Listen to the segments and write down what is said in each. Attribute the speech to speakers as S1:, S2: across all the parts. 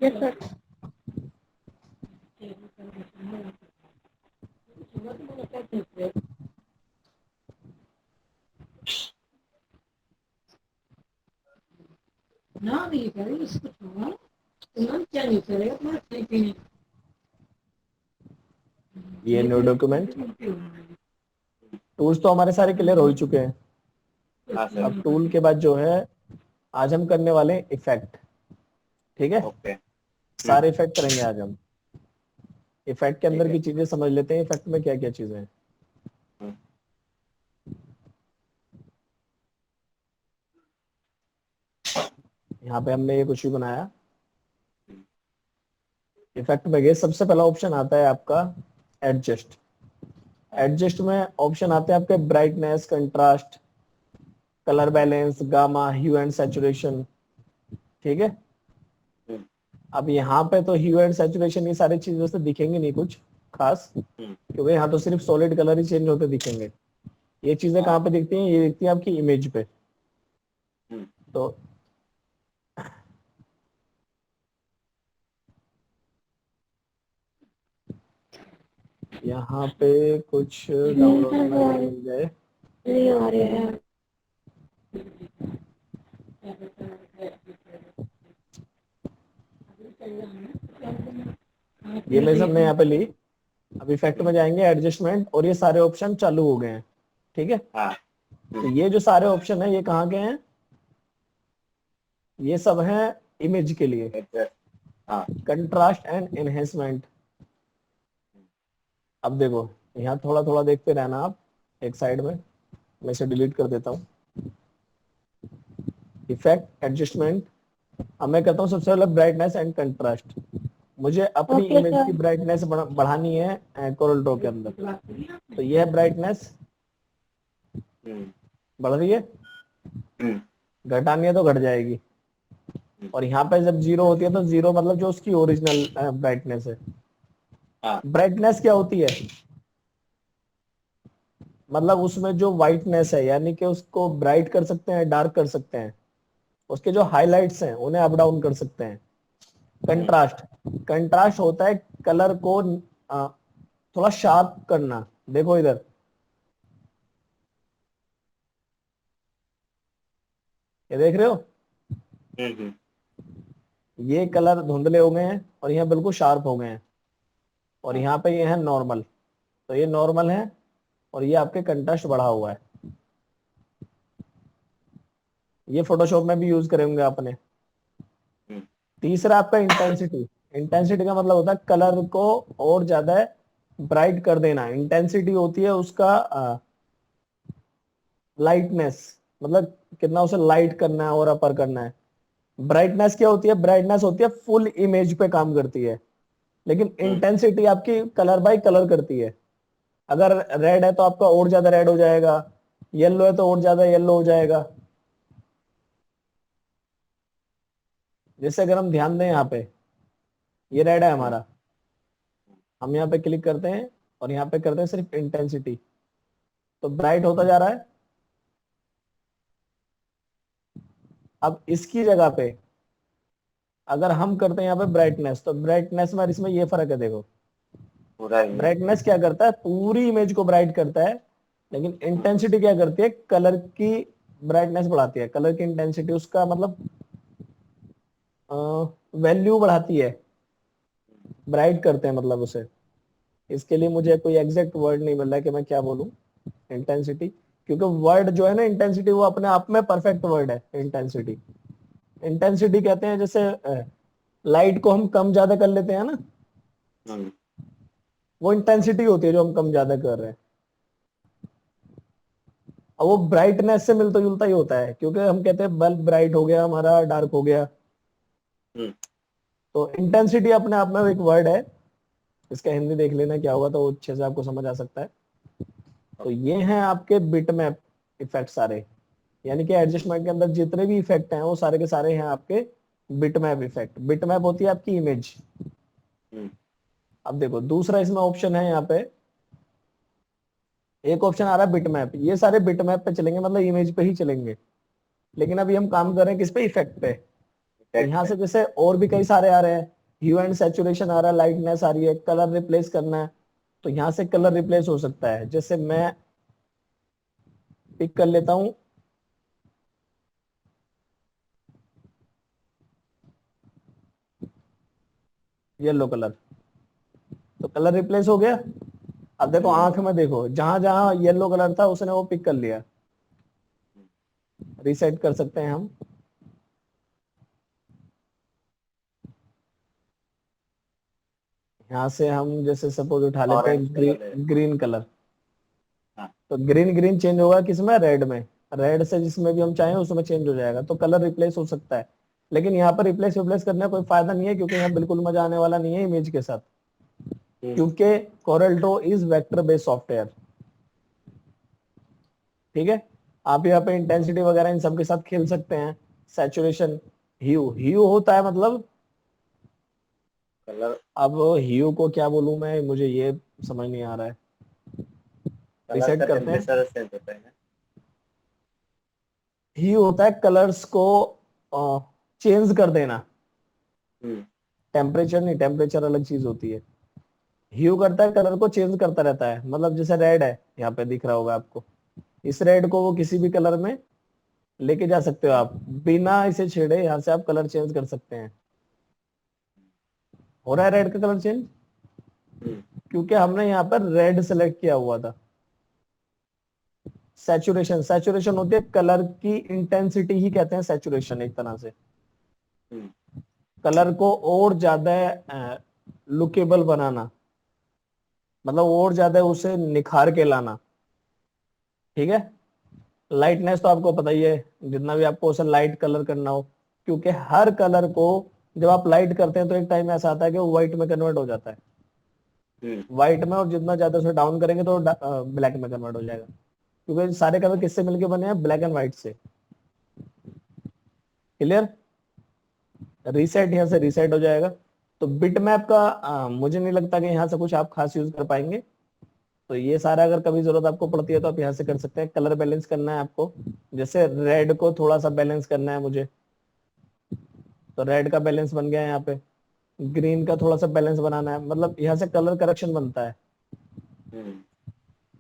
S1: Yes sir.
S2: ये new document tools तो हमारे सारे क्लियर हो ही चुके हैं।
S3: हाँ सर।
S2: अब टूल के बाद जो है आज हम करने वाले हैं इफेक्ट। ठीक है,
S3: ओके।
S2: सारे इफेक्ट करेंगे आज हम। इफेक्ट के अंदर
S3: ठीक है।
S2: की चीजें समझ लेते हैं, इफेक्ट में क्या क्या चीजें हैं।
S3: हम्म,
S2: यहाँ पे हमने ये कुछ भी बनाया। इफेक्ट में गए, सबसे पहला ऑप्शन आता है आपका एडजस्ट। एडजस्ट में ऑप्शन आते हैं आपके brightness, contrast, colour balance, gamma, hue and saturation. ठीक है,
S3: हम्म,
S2: अब यहाँ पे तो ह्यू एंड सैचुरेशन ये सारी चीजें से दिखेंगी नहीं कुछ खास,
S3: हम्म,
S2: क्योंकि यहाँ तो सिर्फ सॉलिड कलर ही चेंज होते दिखेंगे। ये चीजें
S3: हाँ,
S2: कहाँ पे दिखती हैं? ये दिखती है आपकी इमेज पे।
S3: हम्म,
S2: तो यहाँ पे कुछ डाउनलोड में अगर मिल जाए।
S1: नहीं आ रहे हैं।
S2: ये मैं हमने यहाँ पे ली। अब इफेक्ट में जाएंगे, एडजस्टमेंट, और ये सारे ऑप्शन चालू हो गए हैं। ठीक है,
S3: हाँ,
S2: तो ये जो सारे ऑप्शन है ये कहाँ के हैं? ये सब हैं इमेज के लिए।
S3: एडजस्ट, हाँ,
S2: कंट्रास्ट एंड एनहेंसमेंट। अब देखो, यहाँ थोड़ा थोड़ा देखते रहना आप एक साइड में, मैं इसे डिलीट कर देता हूँ। Effect, adjustment. अब मैं कहता हूँ सबसे पहले ब्राइटनेस एंड कंट्रास्ट। मुझे अपनी
S1: ओके
S2: इमेज की
S1: सर।
S2: ब्राइटनेस बढ़ानी है कोरल ड्रॉ के अंदर। तो ये है ब्राइटनेस,
S3: हम्म,
S2: बढ़ रही है।
S3: हम्म,
S2: घटानी है तो घट जाएगी। और यहाँ पे जब जीरो होती है तो जीरो मतलब जो उसकी ओरिजिनल ब्राइटनेस है।
S3: हाँ,
S2: ब्राइटनेस क्या होती है? मतलब उसमें जो व्हाइटनेस है, यानी कि उसको ब्राइट कर सकते हैं, डार्क कर सकते हैं। उसके जो हाइलाइट्स हैं उन्हें अप डाउन कर सकते हैं।
S3: हम्म,
S2: कंट्रास्ट, कंट्रास्ट होता है कलर को थोड़ा शार्प करना। देखो इधर, ये देख रहे हो?
S3: हम्म,
S2: ये कलर धुंधले हो गए हैं और यहाँ बिल्कुल शार्प हो गए हैं। और
S3: हाँ,
S2: यहाँ पे ये है नॉर्मल, तो ये नॉर्मल है। और ये आपके कंट्रास्ट बढ़ा हुआ है। ये फोटोशॉप में भी यूज करेंगे आपने।
S3: हम्म,
S2: तीसरा आपका इंटेंसिटी। इंटेंसिटी का मतलब होता है कलर को और ज्यादा ब्राइट कर देना। इंटेंसिटी होती है उसका लाइटनेस, मतलब कितना उसे लाइट करना है और अपर करना है। ब्राइटनेस क्या होती है? ब्राइटनेस होती है फुल इमेज पे काम करती है, लेकिन
S3: हम्म,
S2: इंटेंसिटी आपकी कलर बाय कलर करती है। अगर रेड है तो आपका और ज्यादा रेड हो जाएगा, येलो है तो और ज्यादा येलो हो जाएगा। जैसे अगर हम ध्यान दें, यहाँ पे ये रेड है
S3: हम्म,
S2: हमारा, हम यहाँ पे क्लिक करते हैं और यहाँ पे करते हैं सिर्फ इंटेंसिटी, तो ब्राइट होता जा रहा है। अब इसकी जगह पे अगर हम करते हैं यहाँ पे ब्राइटनेस, तो ब्राइटनेस में और इसमें ये फर्क है, देखो।
S3: पूरा इमेज को।
S2: ब्राइटनेस क्या करता है? पूरी इमेज को ब्राइट करता है, लेकिन
S3: हम्म,
S2: इंटेंसिटी क्या करती है? कलर की ब्राइटनेस बढ़ाती है, कलर की इंटेंसिटी, उसका मतलब वैल्यू बढ़ाती है। ब्राइट करते हैं मतलब उसे। इसके लिए मुझे कोई एग्जैक्ट वर्ड नहीं मिल रहा है कि मैं क्या बोलूं। इंटेंसिटी, क्योंकि वर्ड जो है ना इंटेंसिटी, वो अपने आप में परफेक्ट वर्ड है इंटेंसिटी। इंटेंसिटी कहते हैं जैसे लाइट को हम कम ज्यादा कर लेते हैं ना,
S3: हम्म,
S2: वो इंटेंसिटी होती है जो हम कम ज्यादा कर रहे हैं। अब वो ब्राइटनेस से मिलता जुलता ही होता है, क्योंकि हम कहते हैं बल्ब ब्राइट हो गया, हमारा डार्क हो गया।
S3: हम्म,
S2: तो इंटेंसिटी अपने आप में एक वर्ड है, इसका हिंदी देख लेना क्या होगा तो अच्छे से आपको समझ आ सकता है। तो
S3: ओके,
S2: ये हैं आपके बिटमैप इफेक्ट सारे, यानी कि एडजस्टमेंट के अंदर जितने भी इफेक्ट हैं वो सारे के सारे हैं आपके बिटमैप इफेक्ट। बिटमैप होती है आपकी इमेज।
S3: हम्म,
S2: अब देखो दूसरा इसमें ऑप्शन है, यहाँ पे एक ऑप्शन आ रहा है बिटमैप। ये सारे बिटमैप पे चलेंगे, मतलब इमेज पे ही चलेंगे। लेकिन अभी हम काम कर रहे हैं किस पे? इफेक्ट पे। यहाँ से जैसे और भी कई सारे आ रहे हैं, ह्यू एंड सैचुरेशन आ रहा है, लाइटनेस आ रही है, कलर रिप्लेस करना है, तो यहाँ से कलर रिप्लेस हो सकता है। जैसे मैं पिक कर लेता हूँ येलो कलर, तो कलर रिप्लेस हो गया। अब देखो आंख में देखो, जहां जहां येलो कलर था उसने वो पिक कर लिया। रीसेट कर सकते हैं हम। यहाँ से हम जैसे सपोज उठा लेते
S3: ऑरेंज
S2: हैं
S3: कलर है।
S2: ग्रीन कलर,
S3: हाँ।
S2: तो ग्रीन ग्रीन चेंज होगा किसमें, रेड में। रेड से जिसमें भी हम चाहें उसमें चेंज हो जाएगा, तो कलर रिप्लेस हो सकता है। लेकिन यहाँ पर रिप्लेस करने का कोई फायदा नहीं है, क्योंकि यहाँ बिल्कुल मजा आने वाला नहीं है इमेज के साथ, क्योंकि Corel Draw is vector based software. ठीक है, आप यहाँ पे इंटेंसिटी वगैरह इन सब के साथ खेल सकते हैं। सैचुरेशन, ह्यू, ह्यू होता है मतलब,
S3: कलर
S2: अब ह्यू को क्या बोलूं मैं, मुझे ये समझ नहीं आ रहा है।
S3: कलर
S2: रिसेट
S3: का
S2: करते हैं।
S3: टेम्परेचर सेंस होता है ना।
S2: ह्यू होता है कलर्स को चेंज कर देना,
S3: हम्म।
S2: टेम्परेचर नहीं, टेम्परेचर अलग चीज होती है। ह्यू करता है कलर को चेंज करता रहता है, मतलब जैसे रेड है, यहाँ पे दिख रहा होगा आपको, इस रेड को वो किसी भी कलर में लेके जा सकते हो आप, बिना इसे छेड़े यहाँ से आप कलर चेंज कर सकते हैं। हो रहा है रेड का कलर चेंज,
S3: हम्म।
S2: क्योंकि हमने यहाँ पर रेड सेलेक्ट किया हुआ था। सैचुरेशन, सैचुरेशन होती है कलर की इंटेंसिटी ही कहते हैं सैचुरेशन एक तरह से।
S3: हम्म।
S2: कलर को और ज्यादा लुकेबल बनाना, मतलब और ज्यादा उसे निखार के लाना। ठीक है, लाइटनेस तो आपको पता ही है, जितना भी आपको उसे लाइट कलर करना हो, क्योंकि हर कलर को जब आप लाइट करते हैं तो एक टाइम ऐसा आता है कि वो व्हाइट में कन्वर्ट हो जाता है, व्हाइट में, और जितना ज्यादा उसे डाउन करेंगे तो ब्लैक में कन्वर्ट हो जाएगा, क्योंकि सारे कलर किससे मिलके बने हैं, ब्लैक एंड व्हाइट से। क्लियर, रीसेट, यहाँ से रीसेट हो जाएगा। तो बिट मैप का मुझे नहीं लगता कि यहाँ से कुछ आप खास यूज कर पाएंगे, तो ये सारा अगर कभी जरूरत आपको पड़ती है तो आप यहाँ से कर सकते हैं। कलर बैलेंस करना है आपको, जैसे रेड को थोड़ा सा बैलेंस करना है मुझे, तो रेड का बैलेंस बन गया है यहाँ पे। ग्रीन का थोड़ा सा बैलेंस बनाना है, मतलब यहाँ से कलर करेक्शन बनता है।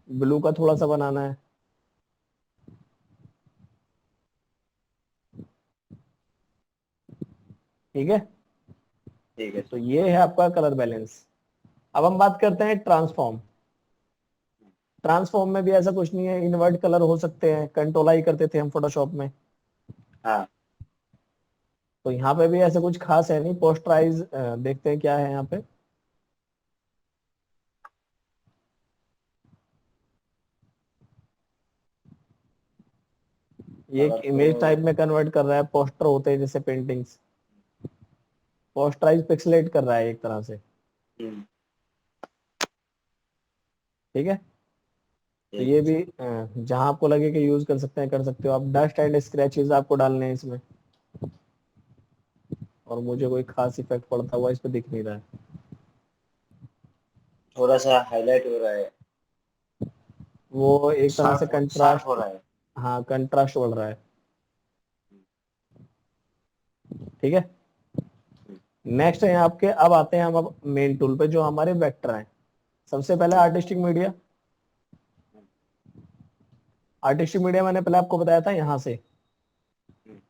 S2: ब्लू का थोड़ा सा बनाना है। ठीक है,
S3: ठीक है।
S2: तो ये है आपका कलर बैलेंस। अब हम बात करते हैं ट्रांसफॉर्म। ट्रांसफॉर्म में भी ऐसा कुछ नहीं है, इन्वर्ट कलर हो सकते हैं, कंट्रोल आई करते थे हम फोटोशॉप में।
S3: हाँ।
S2: तो यहाँ पे भी ऐसा कुछ खास है नहीं। पोस्टराइज देखते हैं क्या है यहाँ पे। ये एक
S3: कलर
S2: इमेज
S3: तो
S2: टाइप में कन्वर्ट कर रहा है, पोस्टर होते हैं जैसे पेंटिंग्स, पोस्टराइज पिक्सलेट कर रहा है एक तरह से। ठीक है, तो
S3: ठीक
S2: ये
S3: है।
S2: भी जहां आपको लगे कि यूज कर सकते हैं कर सकते हो आप। डस्ट एंड स्क्रैचेस आपको डालने हैं इसमें, और मुझे कोई खास इफेक्ट पड़ता हुआ इस पे दिख नहीं रहा है।
S3: थोड़ा सा हाईलाइट हो रहा है,
S2: वो एक तरह से
S3: शार्प हो
S2: कंट्रास्ट,
S3: रहा है।
S2: हाँ कंट्रास्ट बढ़ रहा है। ठीक है, नेक्स्ट है आपके, अब आते हैं हम अब मेन टूल पे जो हमारे वेक्टर हैं। सबसे पहले आर्टिस्टिक मीडिया। आर्टिस्टिक मीडिया मैंने पहले आपको बताया था यहाँ से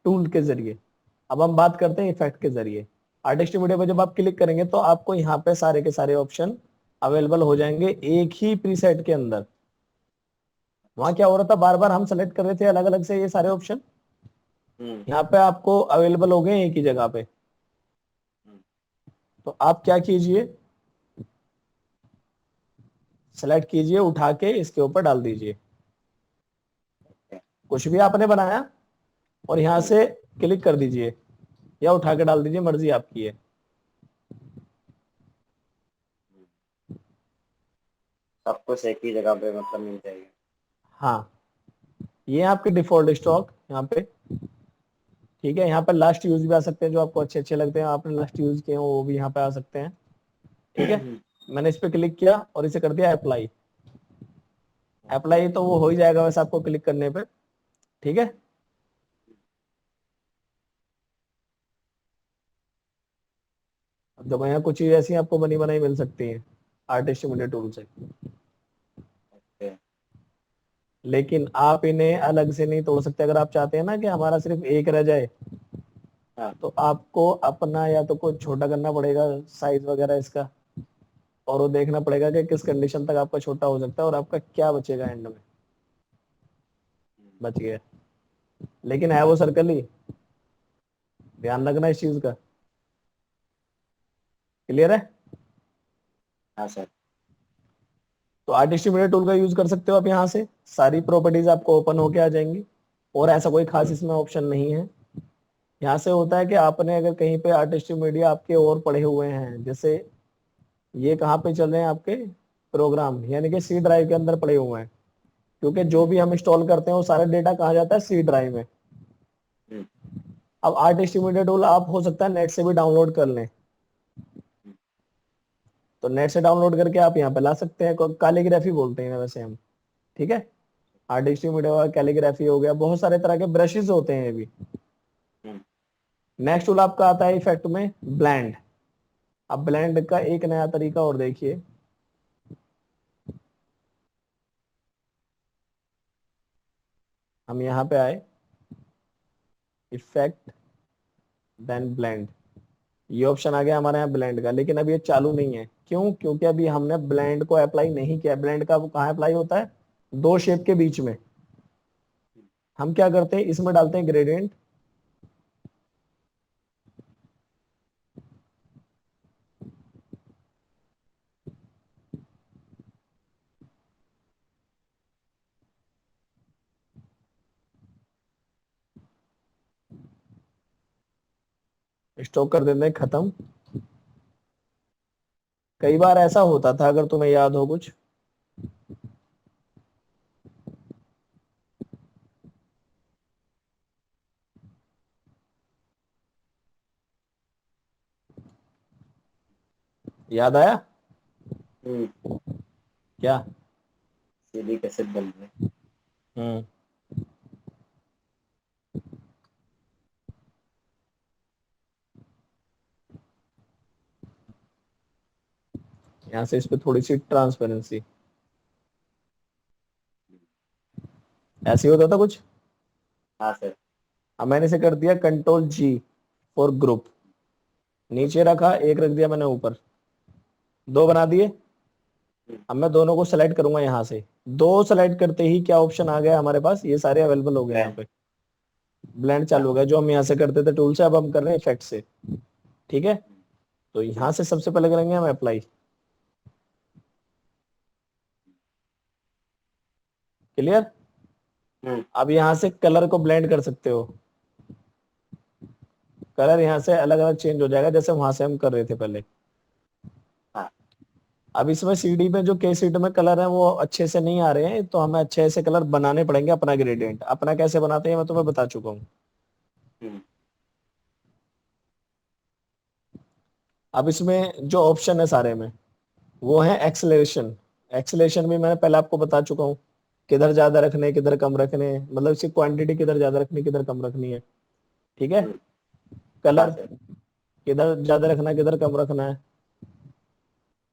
S2: टूल के जरिए। अब हम बात करते हैं इफेक्ट के जरिए। आर्टिस्टिक मीडिया पे जब आप क्लिक करेंगे तो आपको यहाँ पे सारे के सारे ऑप्शन अवेलेबल हो जाएंगे एक ही प्रीसेट के अंदर। वहां क्या हो रहा था, बार बार हम सेलेक्ट कर रहे थे अलग अलग से ये सारे ऑप्शन, यहाँ पे आपको अवेलेबल हो गए एक ही जगह पे। तो आप क्या कीजिए, सेलेक्ट कीजिए, उठा के इसके ऊपर डाल दीजिए कुछ भी आपने बनाया, और यहाँ से क्लिक कर दीजिए या उठा के डाल दीजिए, मर्जी आपकी है।
S3: सब कुछ एक ही जगह पे मतलब मिल जाएगा।
S2: हाँ, ये आपके डिफॉल्ट स्टॉक यहाँ पे। ठीक है, यहाँ पे लास्ट यूज भी आ सकते हैं, जो आपको अच्छे अच्छे लगते हैं आपने लास्ट यूज किए हो वो भी यहाँ पे आ सकते हैं। ठीक है, मैंने इस पे क्लिक किया और इसे कर दिया अप्लाई। अप्लाई तो वो हो ही जाएगा वैसे आपको क्लिक करने पे। ठीक है, देखो यहाँ कुछ चीज ऐसी आपको बनी बनाई मिल सकती है आर्टिस्ट मीडिया टूल से,
S3: ओके।
S2: लेकिन आप इन्हें अलग से नहीं तोड़ सकते। अगर आप चाहते हैं ना कि हमारा सिर्फ एक रह जाए,
S3: हाँ।
S2: तो आपको अपना या तो कुछ छोटा करना पड़ेगा साइज वगैरह इसका, और वो देखना पड़ेगा कि किस कंडीशन तक आपका छोटा हो सकता है और आपका क्या बचेगा एंड में। बच गया, लेकिन है वो सर्कल ही, ध्यान रखना इस चीज का। क्लियर है?
S3: हाँ सर।
S2: तो आर्टिस्ट मीडिया टूल का यूज कर सकते हो आप यहाँ से, सारी प्रॉपर्टीज आपको ओपन होके आ जाएंगी, और ऐसा कोई खास इसमें ऑप्शन नहीं है। यहाँ से होता है कि आपने अगर कहीं पे आर्टिस्ट मीडिया आपके और पड़े हुए हैं, जैसे ये कहाँ पे चल रहे हैं आपके प्रोग्राम, यानी कि सी ड्राइव के अंदर पड़े हुए हैं, क्योंकि जो भी हम इंस्टॉल करते हैं वो सारा डेटा कहाँ जाता है, सी ड्राइव में।
S3: हम्म,
S2: अब आर्टिस्ट मीडिया टूल आप हो सकता है नेट से भी डाउनलोड कर लें, तो नेट से डाउनलोड करके आप यहाँ पे ला सकते हैं। कैलीग्राफी बोलते हैं वैसे हम, ठीक है। आर्टिस्ट मीडिया कैलीग्राफी हो गया, बहुत सारे तरह के ब्रशेस होते हैं ये भी।
S3: हम्म,
S2: नेक्स्ट टूल आपका आता है इफेक्ट में ब्लेंड। अब ब्लेंड का एक नया तरीका और देखिए, हम यहाँ पे आए, इफेक्ट देन ब्लेंड, ये ऑप्शन आ गया हमारे यहाँ ब्लेंड का, लेकिन अभी ये चालू नहीं है। क्यों? क्योंकि अभी हमने ब्लेंड को अप्लाई नहीं किया। ब्लेंड का कहाँ अप्लाई होता है, दो शेप के बीच में। हम क्या करते हैं, इसमें डालते हैं ग्रेडियंट, स्टॉक कर देते हैं, खत्म। कई बार ऐसा होता था, अगर तुम्हें याद हो कुछ, याद आया
S3: हम्म।
S2: क्या?
S3: सीडी कैसेट बन रहे।
S2: हम्म, यहाँ से इस पे थोड़ी सी ट्रांसपेरेंसी, ऐसे ही होता था कुछ।
S3: हाँ सर।
S2: अब मैंने इसे कर दिया कंट्रोल जी फॉर ग्रुप, नीचे रखा, एक रख दिया मैंने ऊपर, दो बना दिए। अब मैं दोनों को सेलेक्ट करूंगा यहाँ से, दो सेलेक्ट करते ही क्या ऑप्शन आ गया हमारे पास, ये सारे अवेलेबल हो गए यहाँ
S3: ब्लेंड।
S2: पे, ब्लेंड चालू हो गया। जो हम यहाँ से करते थे टूल से, अब हम कर रहे हैं इफेक्ट से, ठीक है। तो यहाँ से सबसे पहले करेंगे हम अप्लाई। क्लियर?
S3: हम्म।
S2: अब यहाँ से कलर को ब्लेंड कर सकते हो, कलर यहाँ से अलग अलग चेंज हो जाएगा, जैसे वहां से हम कर रहे थे पहले।
S3: हाँ।
S2: अब इसमें सीडी में जो के सीट में कलर है वो अच्छे से नहीं आ रहे हैं, तो हमें अच्छे से कलर बनाने पड़ेंगे अपना ग्रेडियंट। अपना कैसे बनाते हैं मैं तुम्हें बता चुका हूँ।
S3: हम्म,
S2: अब इसमें जो ऑप्शन है सारे में, वो है एक्सेलरेशन। एक्सेलरेशन भी मैंने पहले आपको बता चुका हूँ, किधर ज्यादा रखने किधर कम रखने, मतलब इसकी क्वांटिटी किधर ज्यादा रखनी किधर कम रखनी है, ठीक है।
S3: हम्म। हाँ
S2: कलर
S3: सर।
S2: किधर ज्यादा रखना है किधर कम रखना है।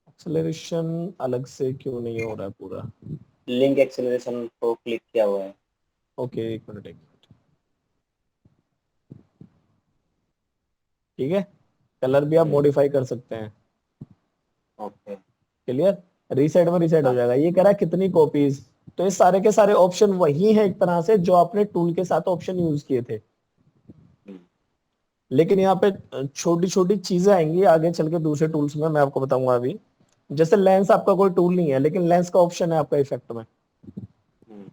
S2: एक्सेलरेशन अलग से क्यों नहीं हो रहा है पूरा?
S3: लिंक एक्सेलरेशन को क्लिक किया हुआ है।
S2: ओके, एक मिनट एक मिनट, ठीक है। कलर भी आप
S3: हम्म।
S2: मॉडिफाई कर सकते हैं।
S3: ओके।
S2: क्लियर? रीसेट में रीसेट हो
S3: हाँ।
S2: जाएगा। ये कह रहा है कितनी कॉपीज, तो ये सारे के सारे ऑप्शन वही हैं एक तरह से जो आपने टूल के साथ ऑप्शन यूज किए थे,
S3: हम्म,
S2: लेकिन यहाँ पे छोटी छोटी चीजें आएंगी आगे चल के दूसरे टूल्स में, मैं आपको बताऊंगा अभी। जैसे लेंस आपका कोई टूल नहीं है, लेकिन लेंस का ऑप्शन है आपका इफेक्ट में।
S3: हम्म,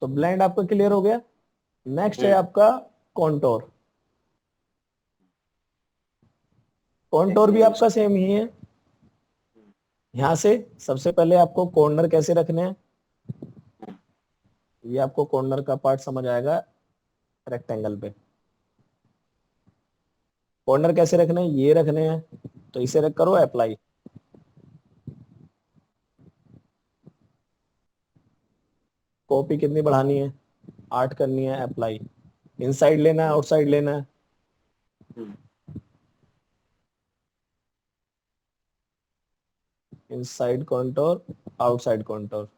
S2: तो ब्लेंड आपका क्लियर हो गया। नेक्स्ट है
S3: हम्म।
S2: आपका कॉन्टोर। कॉन्टोर भी आपका
S3: एक्सेलरेशन।
S2: सेम ही है। यहाँ से सबसे पहले आपको कॉर्नर कैसे रखने हैं, ये आपको कॉर्नर का पार्ट समझ आएगा रेक्टेंगल पे। कॉर्नर कैसे रखने हैं, ये रखने हैं, तो इसे रख करो अप्लाई। कॉपी कितनी बढ़ानी है, 8 करनी है, अप्लाई। इनसाइड लेना है आउटसाइड लेना है,
S3: हम्म,
S2: इनसाइड कॉन्टोर, आउटसाइड कॉन्टोर।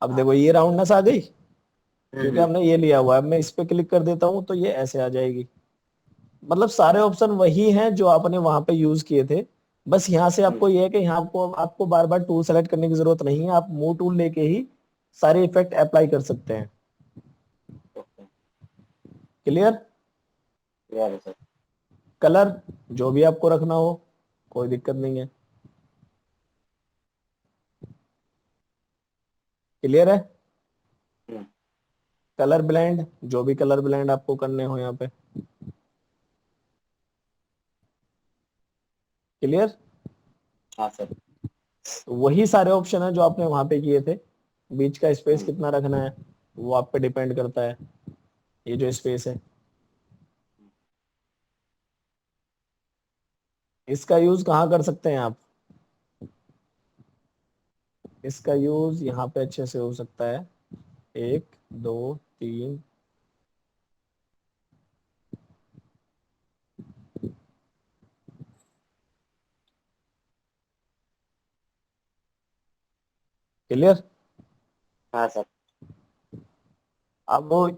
S2: अब
S3: हाँ
S2: देखो ये राउंडनेस आ गई क्योंकि
S3: हम्म,
S2: हमने ये लिया हुआ है। अब मैं इस पे क्लिक कर देता हूं तो ये ऐसे आ जाएगी। मतलब सारे ऑप्शन वही हैं जो आपने वहां पे यूज किए थे। बस यहाँ से
S3: हम्म,
S2: आपको ये है कि यहाँ आपको आपको बार बार टूल सेलेक्ट करने की जरूरत नहीं है। आप मूव टूल लेके ही सारे इफेक्ट अप्लाई कर सकते हैं।
S3: Okay,
S2: clear?
S3: क्लियर है सर।
S2: कलर जो भी आपको रखना हो, कोई दिक्कत नहीं है। क्लियर है?
S3: हम्म,
S2: कलर ब्लेंड, जो भी कलर ब्लेंड आपको करने हो यहाँ पे। क्लियर?
S3: हाँ सर।
S2: तो वही सारे ऑप्शन है जो आपने वहां पे किए थे। बीच का स्पेस
S3: हम्म,
S2: कितना रखना है वो आप पे डिपेंड करता है। ये जो स्पेस है इसका यूज कहाँ कर सकते हैं आप? इसका यूज यहाँ पे अच्छे से हो सकता है। 1 2 3। क्लियर?
S3: हाँ सर।
S2: अब वो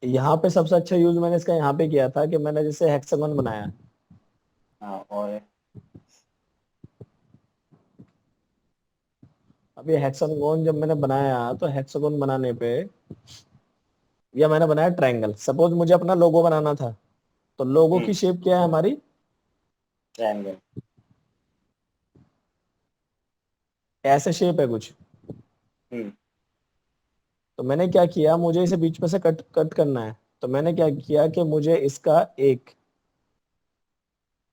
S2: यहाँ पे सबसे अच्छा यूज मैंने इसका यहाँ पे किया था कि मैंने जैसे हेक्सागन बनाया।
S3: हाँ और
S2: अब ये हेक्सागन जब मैंने बनाया तो हेक्सागन बनाने पे या मैंने बनाया ट्रायंगल। सपोज मुझे अपना लोगो बनाना था तो लोगो की शेप क्या है हमारी?
S3: ट्रायंगल।
S2: ऐसे शेप है कुछ।
S3: हम्म,
S2: तो मैंने क्या किया, मुझे इसे बीच में से कट कट करना है। तो मैंने क्या किया कि मुझे इसका एक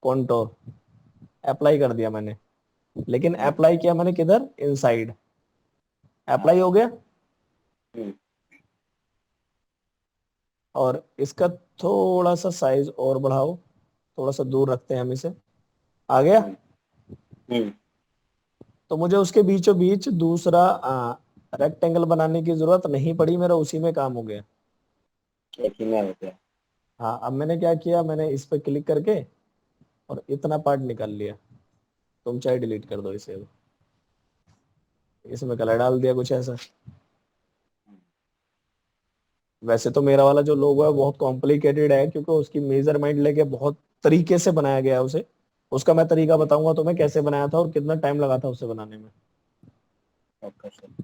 S2: कॉन्टोर अप्लाई कर दिया मैंने। लेकिन
S3: हम्म,
S2: अप्लाई किया मैंने किधर? इनसाइड।
S3: हाँ
S2: अप्लाई हो गया।
S3: हम्म,
S2: और इसका थोड़ा सा साइज और बढ़ाओ, थोड़ा सा दूर रखते हैं हम इसे। आ गया।
S3: हम्म, हम्म,
S2: तो मुझे उसके बीचों बीच दूसरा रेक्टेंगल बनाने की जरूरत नहीं पड़ी, मेरा उसी में काम हो गया।
S3: एक ही में हो गया।
S2: हाँ, अब मैंने क्या किया, मैंने इस पे क्लिक करके और इतना पार्ट निकाल लिया। तुम चाहे डिलीट कर दो इसे। इसमें कलर डाल दिया कुछ ऐसा। वैसे तो मेरा वाला जो लोगो है बहुत कॉम्प्लिकेटेड है क्योंकि उसकी मेजरमेंट लेके बहुत तरीके से बनाया गया है उसे। उसका मैं तरीका
S3: हम्म,
S2: बताऊंगा तुम्हें कैसे बनाया था और कितना टाइम लगा था उसे बनाने में।
S3: Okay sir.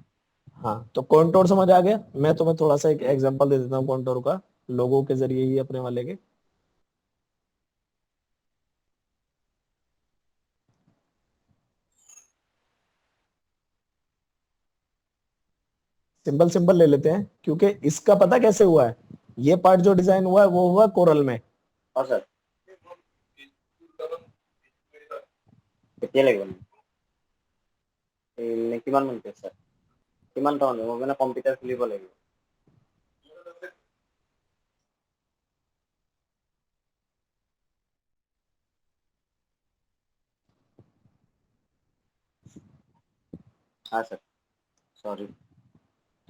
S2: हाँ, तो कॉन्टोर समझ आ गया। मैं तुम्हें थोड़ा सा एक
S3: हम्म,
S2: एग्जांपल दे देता हूँ कॉन्टोर का, लोगों के जरिए ही अपने वाले के। सिंपल सिंपल ले लेते हैं क्योंकि इसका पता कैसे हुआ है। ये पार्ट जो डिजाइन हुआ है वो हुआ कोरल में।
S3: और सर कितने लगेगा? কিমান মান কৈছা? কিমান টকা মই মানে কম্পিউটাৰ খুলিব লাগিব। हाँ सर, सॉरी।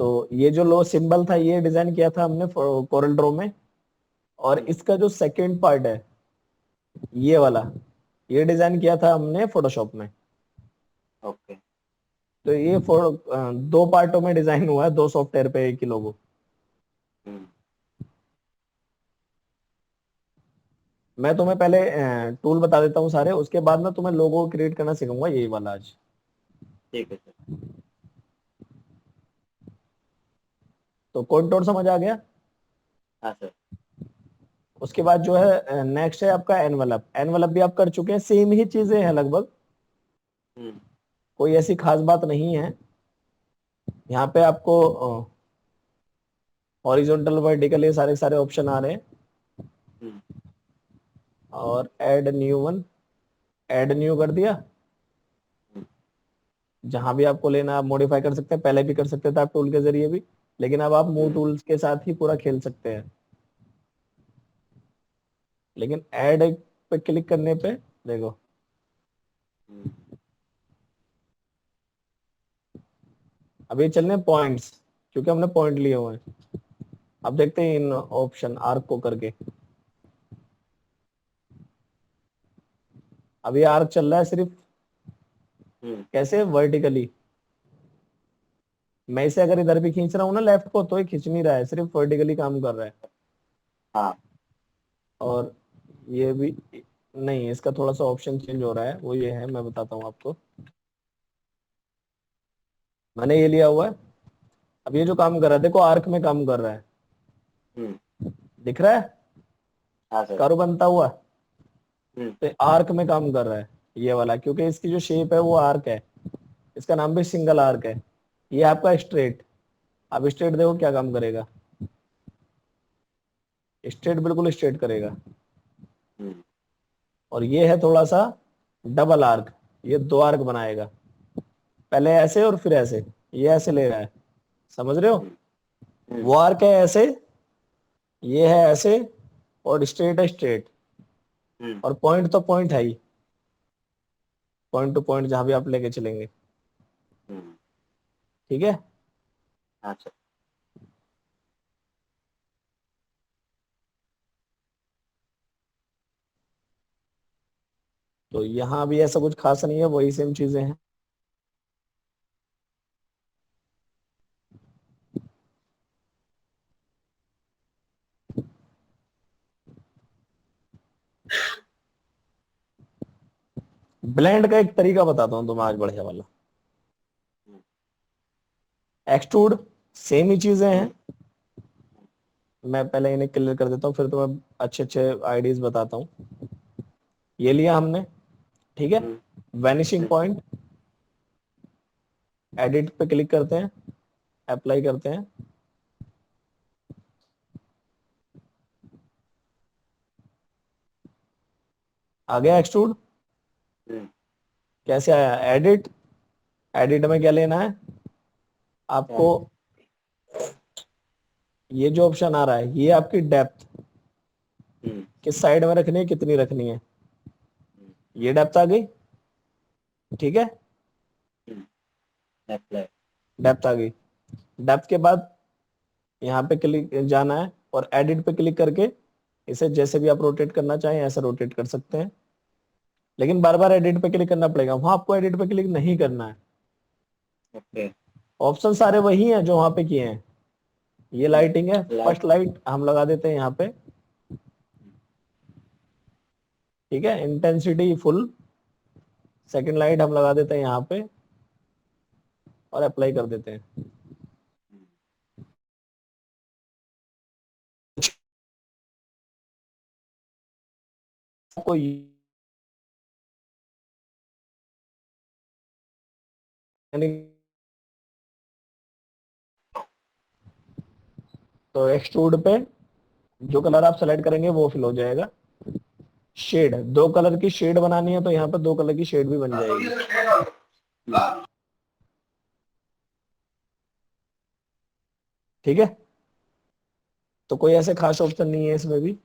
S2: तो ये जो लो सिंबल था ये डिजाइन किया था हमने कोरल ड्रॉ में। और इसका जो सेकंड पार्ट है ये वाला, ये डिजाइन किया था हमने फोटोशॉप में।
S3: ओके।
S2: तो ये दो पार्टों में डिजाइन हुआ है, दो सॉफ्टवेयर पे एक ही लोगो।
S3: हम्म,
S2: मैं तुम्हें पहले टूल बता देता हूँ सारे, उसके बाद मैं तुम्हें लोगो क्रिएट करना सिखाऊंगा यही वाला आज।
S3: ठीक है सर।
S2: तो कॉन्टोर समझ आ गया।
S3: हाँ सर।
S2: उसके बाद जो है नेक्स्ट है आपका एनवलप। एनवलप भी आप कर चुके हैं, सेम ही चीजें हैं लगभग,
S3: हम्म,
S2: कोई ऐसी खास बात नहीं है। यहाँ पे आपको हॉरिजॉन्टल वर्टिकल ये सारे सारे ऑप्शन आ रहे हैं।
S3: हम्म,
S2: और add new one, add new कर दिया।
S3: हम्म,
S2: जहां भी आपको लेना आप मॉडिफाई कर सकते हैं, पहले भी कर सकते थे आप टूल के जरिए भी, लेकिन अब आप मूव
S3: हम्म,
S2: टूल्स के साथ ही पूरा खेल सकते हैं। लेकिन ऐड पे क्लिक करने पे देखो,
S3: हम्म,
S2: अभी चलने पॉइंट्स, क्योंकि हमने पॉइंट लिए हुए हैं। अब देखते हैं इन ऑप्शन आर्क को करके। अब ये आर्क चल रहा है सिर्फ कैसे, वर्टिकली। मैं इसे अगर इधर भी खींच रहा हूँ ना लेफ्ट को, तो ये खींच नहीं रहा है, सिर्फ वर्टिकली काम कर रहा है।
S3: हाँ।
S2: और ये भी नहीं, इसका थोड़ा सा ऑप्शन चेंज हो रहा है, वो ये है, मैं बताता हूँ आपको। मैंने ये लिया हुआ है, अब ये जो काम कर रहा है देखो, आर्क में काम कर रहा है, दिख रहा है
S3: हाँ सर।
S2: कर्व बनता हुआ,
S3: हम्म।
S2: तो आर्क में काम कर रहा है ये वाला, क्योंकि इसकी जो शेप है वो आर्क है, इसका नाम भी सिंगल आर्क है। ये आपका स्ट्रेट, अब स्ट्रेट देखो क्या काम करेगा, स्ट्रेट बिल्कुल स्ट्रेट करेगा। और ये है थोड़ा सा डबल आर्क, ये दो आर्क बनाएगा, पहले ऐसे और फिर ऐसे, ये ऐसे ले रहा है, समझ रहे हो। वो आर्क है ऐसे, ये है ऐसे, और स्ट्रेट है स्ट्रेट, और पॉइंट तो पॉइंट है ही, पॉइंट टू पॉइंट जहां भी आप लेके चलेंगे, ठीक है।
S3: हाँ सर।
S2: तो यहाँ भी ऐसा कुछ खास नहीं है, वही सेम चीजें हैं। ब्लेंड का एक तरीका बताता हूँ तुम्हें आज बढ़िया वाला। एक्सट्रूड, सेम ही चीजें हैं, मैं पहले इन्हें क्लियर कर देता हूँ, फिर तुम्हें अच्छे अच्छे आइडियाज बताता हूँ। ये लिया हमने, ठीक है। वैनिशिंग पॉइंट, एडिट पे क्लिक करते हैं, अप्लाई करते हैं, आ गया एक्सट्रूड। कैसे आया, एडिट, एडिट में क्या लेना है आपको, ये जो ऑप्शन आ रहा है ये आपकी डेप्थ, किस साइड में रखनी है, कितनी रखनी है, ये डेप्थ आ गई, ठीक है। डेप्थ आ गई, डेप्थ के बाद यहाँ पे क्लिक जाना है, और एडिट पे क्लिक करके इसे जैसे भी आप रोटेट करना चाहें ऐसे रोटेट कर सकते हैं, लेकिन बार बार एडिट पे क्लिक करना पड़ेगा, वहां आपको एडिट पे क्लिक नहीं करना है। ऑप्शन सारे वही हैं जो वहां पे किए हैं। ये लाइटिंग है, फर्स्ट लाइट हम लगा देते हैं यहाँ पे, ठीक है, इंटेंसिटी फुल, सेकंड लाइट हम लगा देते हैं यहाँ पे, और अप्लाई कर देते हैं। आपको यानी तो एक्सट्रूड पे जो कलर आप सेलेक्ट करेंगे वो फिल हो जाएगा। शेड, दो कलर की शेड बनानी है तो यहाँ पे दो कलर की शेड भी बन जाएगी, ठीक है। तो कोई ऐसे खास ऑप्शन नहीं है इसमें भी।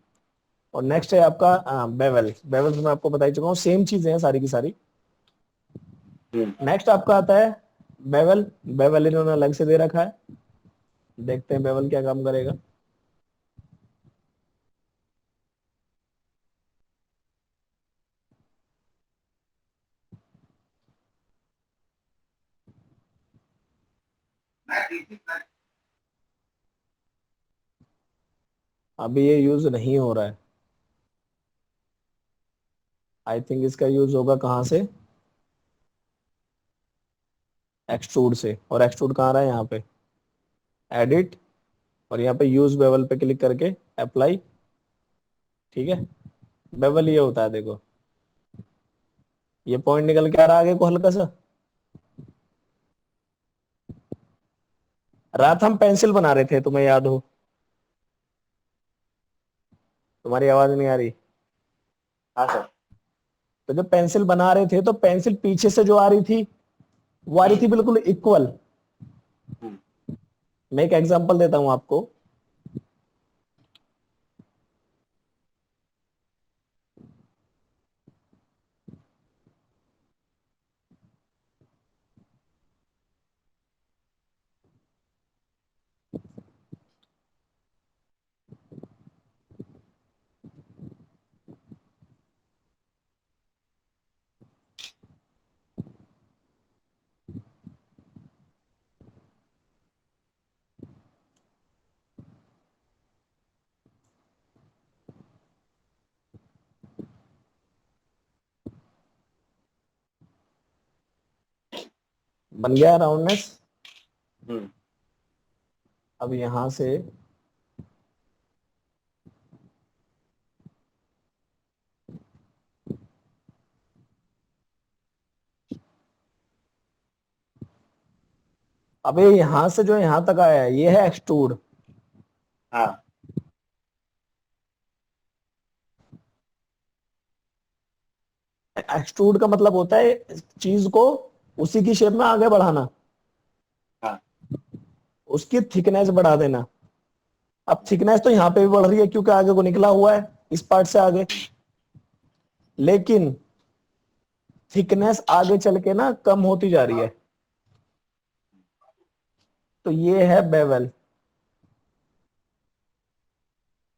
S2: और नेक्स्ट है आपका बेवल, बेवल मैं आपको बता ही चुका हूँ, सेम चीजें हैं सारी की सारी। नेक्स्ट आपका आता है बेवल, बेवल इन्होंने अलग से दे रखा है, देखते हैं बेवल क्या काम करेगा। अभी ये यूज नहीं हो रहा है, आई थिंक इसका यूज होगा कहाँ से, एक्सट्रूड से। और एक्सट्रूड कहाँ रहा है, यहाँ पे एडिट, और यहाँ पे यूज बेवल पे क्लिक करके अप्लाई, ठीक है। बेवल ये होता है, देखो ये पॉइंट निकल के आ रहा है आगे को हल्का सा। रात हम पेंसिल बना रहे थे, तुम्हें याद हो, तुम्हारी आवाज नहीं आ रही।
S3: हाँ सर।
S2: तो जब पेंसिल बना रहे थे तो पेंसिल पीछे से जो आ रही थी वो आ रही थी बिल्कुल इक्वल। मैं एक एग्जांपल देता हूं आपको, बन गया राउंडनेस।
S3: हम्म
S2: अब यहां से अब ये यहां से जो यहां तक आया है ये है एक्सट्रूड।
S3: हाँ
S2: एक्सट्रूड का मतलब होता है चीज को उसी की शेप में आगे बढ़ाना,
S3: हाँ
S2: उसकी थिकनेस बढ़ा देना। अब थिकनेस तो यहाँ पे भी बढ़ रही है क्योंकि आगे को निकला हुआ है इस पार्ट से आगे, लेकिन थिकनेस आगे चल के ना कम होती जा रही है। तो ये है बेवल।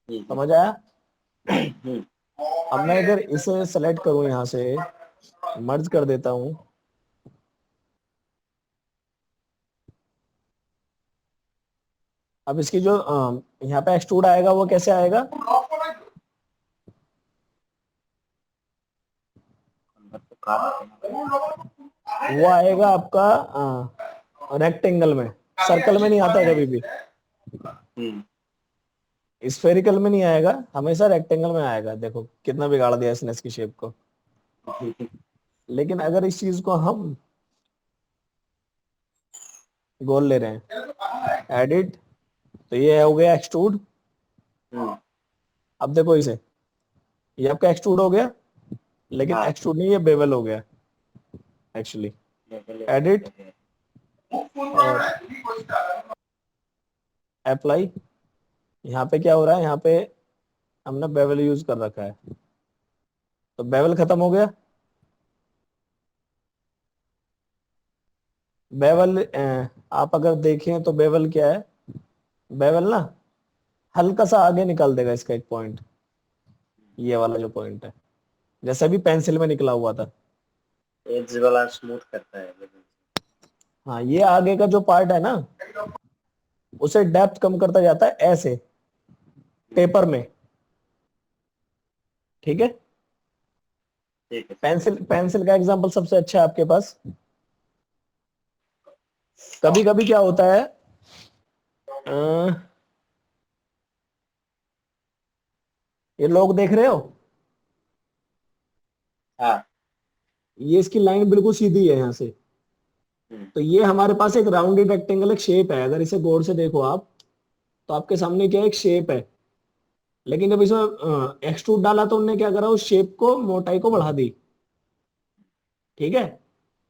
S3: ठीक है।
S2: समझ आया?
S3: हम्म
S2: अब मैं अगर इसे सेलेक्ट करूं यहां से, मर्ज कर देता हूं, अब इसकी जो यहाँ पे एक्सट्रूड आएगा वो कैसे आएगा?
S3: अंदर तो काट देना।
S2: वो आएगा आपका रेक्टेंगल में, सर्कल में नहीं आता कभी भी,
S3: हम्म
S2: स्फेरिकल में नहीं आएगा, हमेशा रेक्टेंगल में आएगा। देखो कितना बिगाड़ दिया इसने इसकी शेप को। लेकिन अगर इस चीज को हम गोल ले रहे हैं, एडिट, तो ये हो गया एक्सट्रूड।
S3: हम्म
S2: अब देखो इसे, ये आपका एक्सट्रूड हो गया, लेकिन
S3: हाँ
S2: एक्सट्रूड नहीं, ये बेवल हो गया एक्चुअली। एडिट और अप्लाई, यहाँ पे क्या हो रहा है, यहाँ पे हमने बेवल यूज कर रखा है, तो बेवल खत्म हो गया। बेवल आप अगर देखें तो बेवल क्या है, बेवल ना हल्का सा आगे निकाल देगा इसका एक पॉइंट, ये वाला जो पॉइंट है, जैसे भी पेंसिल में निकला हुआ था।
S3: एज वाला स्मूथ करता है लेकिन।
S2: हाँ, ये आगे का जो पार्ट है ना उसे डेप्थ कम करता जाता है ऐसे पेपर में। ठीक है,
S3: ठीक है।
S2: पेंसिल पेंसिल का एग्जांपल सबसे अच्छा है आपके पास। कभी कभी क्या होता है, ये लोग देख रहे हो,
S3: हाँ
S2: ये इसकी लाइन बिल्कुल सीधी है यहाँ से,
S3: हम्म
S2: तो ये हमारे पास एक राउंडेड रेक्टेंगल एक शेप है। अगर इसे गौर से देखो आप, तो आपके सामने क्या एक शेप है, लेकिन जब इसमें एक्सट्रूड डाला तो उनने क्या करा, उस शेप को मोटाई को बढ़ा दी। ठीक है,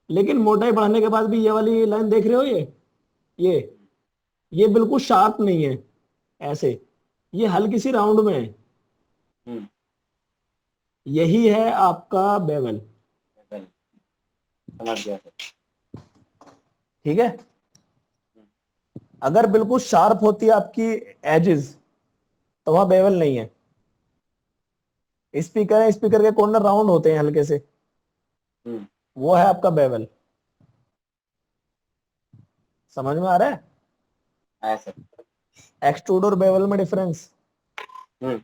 S2: लेकिन मोटाई बढ़ाने के बाद भी ये वाली लाइन देख रहे हो, ये ये बिल्कुल शार्प नहीं है ऐसे, ये हल्की सी राउंड में है।
S3: हम्म
S2: यही है आपका बेवल।
S3: चल, समझ गया सर।
S2: ठीक है, अगर बिल्कुल शार्प होती है आपकी एजेस तो वहां बेवल नहीं है। स्पीकर है, स्पीकर के कॉर्नर राउंड होते हैं हल्के से,
S3: हम्म
S2: वो है आपका बेवल। समझ में आ रहा है
S3: आया सर।
S2: एक्सट्रूड और बेवल में डिफरेंस?
S3: हम्म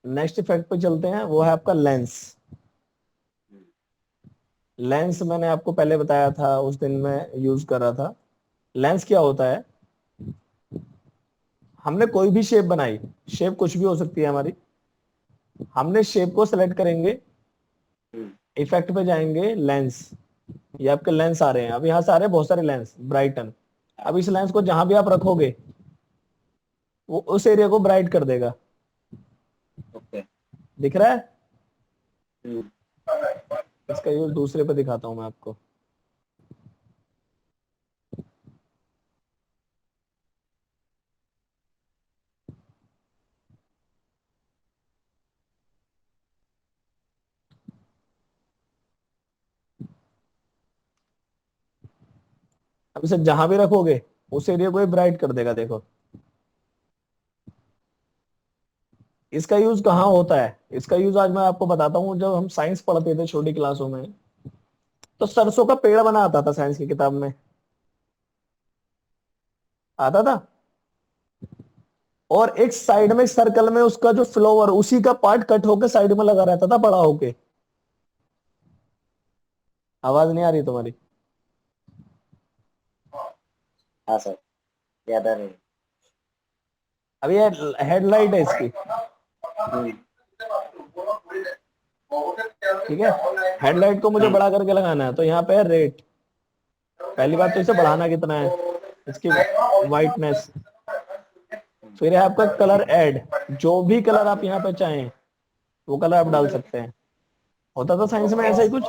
S2: नेक्स्ट इफेक्ट पे चलते हैं, वो है आपका लेंस। लेंस मैंने आपको पहले बताया था, उस दिन मैं यूज कर रहा था। लेंस क्या होता है, हमने कोई भी शेप बनाई, शेप कुछ भी हो सकती है हमारी, हमने शेप को सिलेक्ट करेंगे,
S3: हम्म
S2: इफेक्ट पे जाएंगे, लेंस, ये आपके लेंस आ रहे हैं। अब यहाँ से आ रहे हैं बहुत सारे लेंस, ब्राइटन। अब इस लेंस को जहां भी आप रखोगे वो उस एरिया को ब्राइट कर देगा।
S3: ओके।
S2: दिख रहा है?
S3: हम्म
S2: इसका यूज दूसरे पे दिखाता हूं मैं आपको। अब इसे जहां भी रखोगे उस एरिया को ब्राइट कर देगा। देखो इसका यूज कहाँ होता है, इसका यूज आज मैं आपको बताता हूँ। जब हम साइंस पढ़ते थे छोटी क्लासों में, तो सरसों का पेड़ बना आता था साइंस की किताब में, आता था। और एक साइड में सर्कल में उसका जो फ्लावर, उसी का पार्ट कट होकर साइड में लगा रहता था बड़ा होके। आवाज नहीं आ रही तुम्हारी?
S3: हाँ सर, याद आ रही है।
S2: अब ये हेडलाइट है इसकी,
S3: हम्म,
S2: ठीक है। हेडलाइट को मुझे बड़ा करके लगाना है, तो यहाँ पे है रेट। पहली बात तो इसे बढ़ाना कितना है, इसकी वाइटनेस। फिर है आपका कलर ऐड, जो भी कलर आप यहाँ पे चाहें वो कलर आप डाल सकते हैं। होता था साइंस में ऐसा ही कुछ।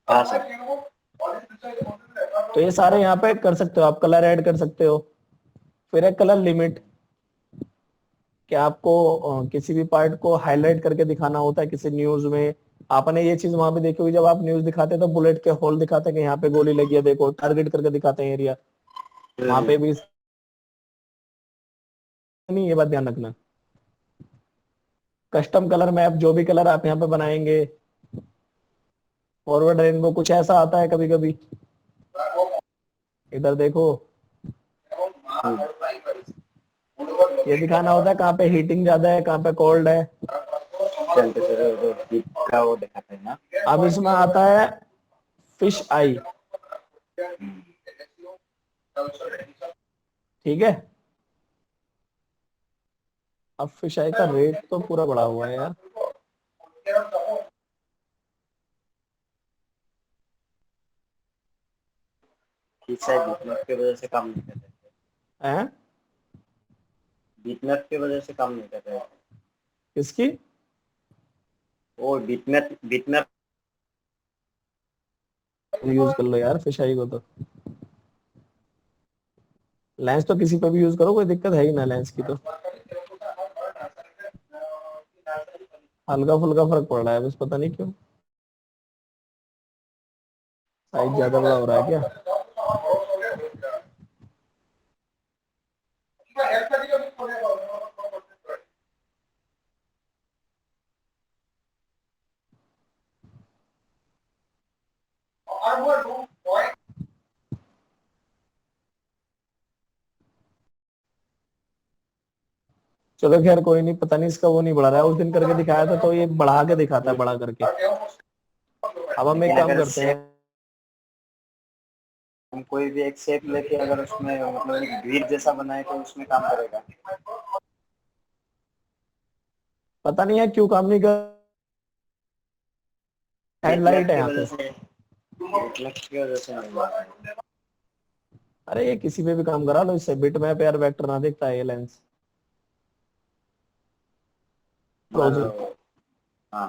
S3: हाँ सर।
S2: तो ये सारे यहाँ पे कर सकते हो आप, कलर ऐड कर सकते हो। फिर है कलर लिमिट, कि आपको किसी भी पार्ट को हाईलाइट करके दिखाना होता है किसी न्यूज में। आपने ये चीज वहां पे देखी होगी, जब आप न्यूज दिखाते हैं तो बुलेट के होल दिखाते हैं कि यहाँ पे गोली लगी है, देखो टारगेट करके दिखाते हैं एरिया। वहां पे भी नहीं, ये बात ध्यान रखना। कस्टम कलर मैप, जो भी कलर आप यहाँ पे बनाएंगे। फॉरवर्ड रेनबो कुछ ऐसा आता है कभी कभी, इधर देखो। ये दिखाना होता है कहाँ पे हीटिंग ज्यादा है, कहाँ पे कोल्ड है।
S3: टेम्परेचर वो हीट का वो दिखाते हैं ना।
S2: अब इसमें आता है फिश आई, ठीक है। अब फिश आई का रेट तो पूरा बढ़ा हुआ है यार।
S3: ठीक शायद बीटनट की वजह से काम नहीं कर रहे।
S2: हैं?
S3: बीटनट की वजह से काम नहीं कर रहे।
S2: किसकी?
S3: वो बीटनट बीटनट
S2: यूज कर लो यार फिश आई को तो। लेंस तो किसी पे भी यूज करो, कोई दिक्कत है ही ना लेंस की तो। हल्का फुल्का फर्क पड़ रहा है बस, पता नहीं क्यों। साइज ज्यादा बड़ा हो रहा है क्या? चलो खैर कोई नहीं, पता नहीं इसका वो नहीं बढ़ा रहा है। उस दिन करके दिखाया था तो ये बढ़ा के दिखाता है, बड़ा करके। अब हम एक
S3: लेकिन
S2: काम
S3: अगर
S2: करते
S3: शेप
S2: हैं।
S3: हम कोई भी एक शेप लेके अगर उसमें मतलब एक ग्रिड जैसा बनाए तो उसमें काम करेगा।
S2: पता नहीं है क्यों काम नहीं कर। हेडलाइट
S3: बीटनट
S2: है
S3: की
S2: यहाँ
S3: वजह
S2: पे।
S3: से बीटनट की वजह से नहीं हुआ है।
S2: अरे ये किसी पे भी काम करा लो इससे, बिट मैप यार वेक्टर ना दिखता है ये लेंस। फ्रोजन।
S3: और हाँ।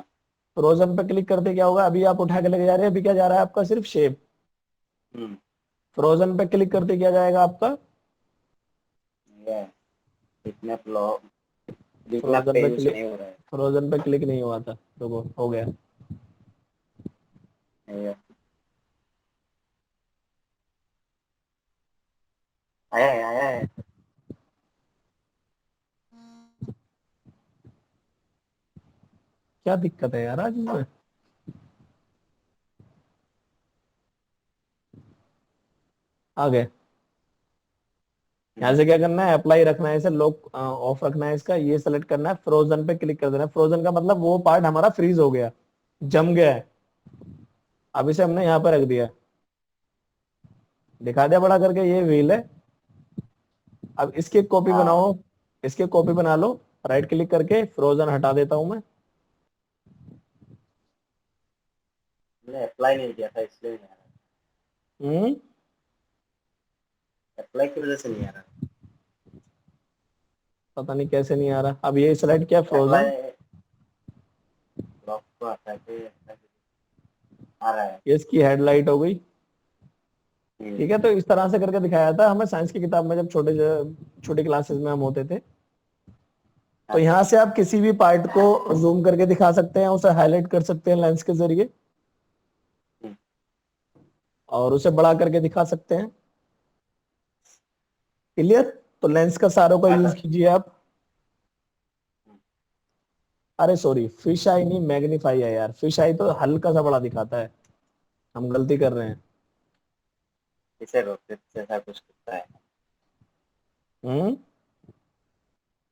S2: फ्रोजन पे क्लिक करते क्या होगा, अभी आप उठा के लेके जा रहे हैं, अभी क्या जा रहा है आपका, सिर्फ शेप।
S3: हम्म।
S2: फ्रोजन पे क्लिक करते क्या जाएगा आपका?
S3: ये बीटनट लो बीटनट
S2: फ्रोजन
S3: पे
S2: पे
S3: यूज
S2: क्लिक
S3: नहीं हो रहा है।
S2: फ्रोजन पे क्लिक नहीं हुआ था, तो हो गया।
S3: ये आया है।
S2: क्या दिक्कत है यार आज इसमें? आ गए। यहाँ से क्या करना है, अप्लाई रखना है, इसे लॉक ऑफ रखना है, इसका ये सेलेक्ट करना है, फ्रोजन पे क्लिक कर देना है। फ्रोजन का मतलब वो पार्ट हमारा फ्रीज हो गया, जम गया है। अब इसे हमने यहाँ पे रख दिया, दिखा दिया बड़ा करके, ये व्हील है। अब इसकी एक कॉपी
S3: हाँ,
S2: बनाओ, इसकी कॉपी बना लो। राइट क्लिक करके फ्रोजन हटा देता हूं मैं।
S3: मैंने अप्लाई नहीं किया था इसलिए नहीं आ रहा।
S2: हम्म।
S3: अप्लाई की वजह से नहीं आ रहा।
S2: पता नहीं कैसे नहीं आ रहा। अब ये सेलेक्ट किया फ्रोजन,
S3: अप्लाई ब्लॉक को हटा के आ रहा है।
S2: ये इसकी हेडलाइट हो गई। ठीक है, तो इस तरह से करके दिखाया था हमें साइंस की किताब में, जब छोटे क्लासेस में हम होते थे। तो
S3: अच्छा।
S2: यहाँ से आप किसी भी पार्ट को जूम करके दिखा सकते हैं, उसे हाईलाइट कर सकते हैं लेंस के जरिए,
S3: हम्म,
S2: और उसे बड़ा करके दिखा सकते हैं। क्लियर? तो लेंस का सारों का यूज कीजिए आप। अरे सॉरी, फिश आई नहीं, मैग्नीफाई है यार। फिश आई तो हल्का सा बड़ा दिखाता है, हम गलती कर रहे हैं।
S3: इसे रोटेट जैसा कुछ करता है।
S2: हम्म।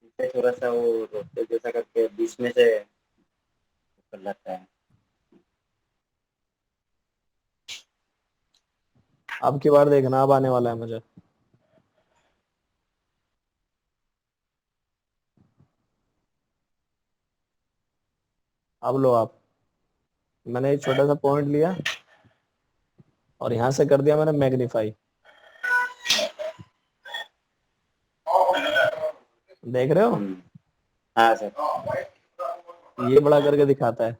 S3: इसे थोड़ा सा वो रोटेट जैसा करके बीच में से कर लेता है।
S2: अब की बार देखना, अब आने वाला है मुझे। अब लो आप, मैंने एक छोटा सा पॉइंट लिया और यहां से कर दिया मैंने मैग्नीफाई। देख रहे हो,
S3: हाँ सर।
S2: ये बड़ा करके दिखाता है।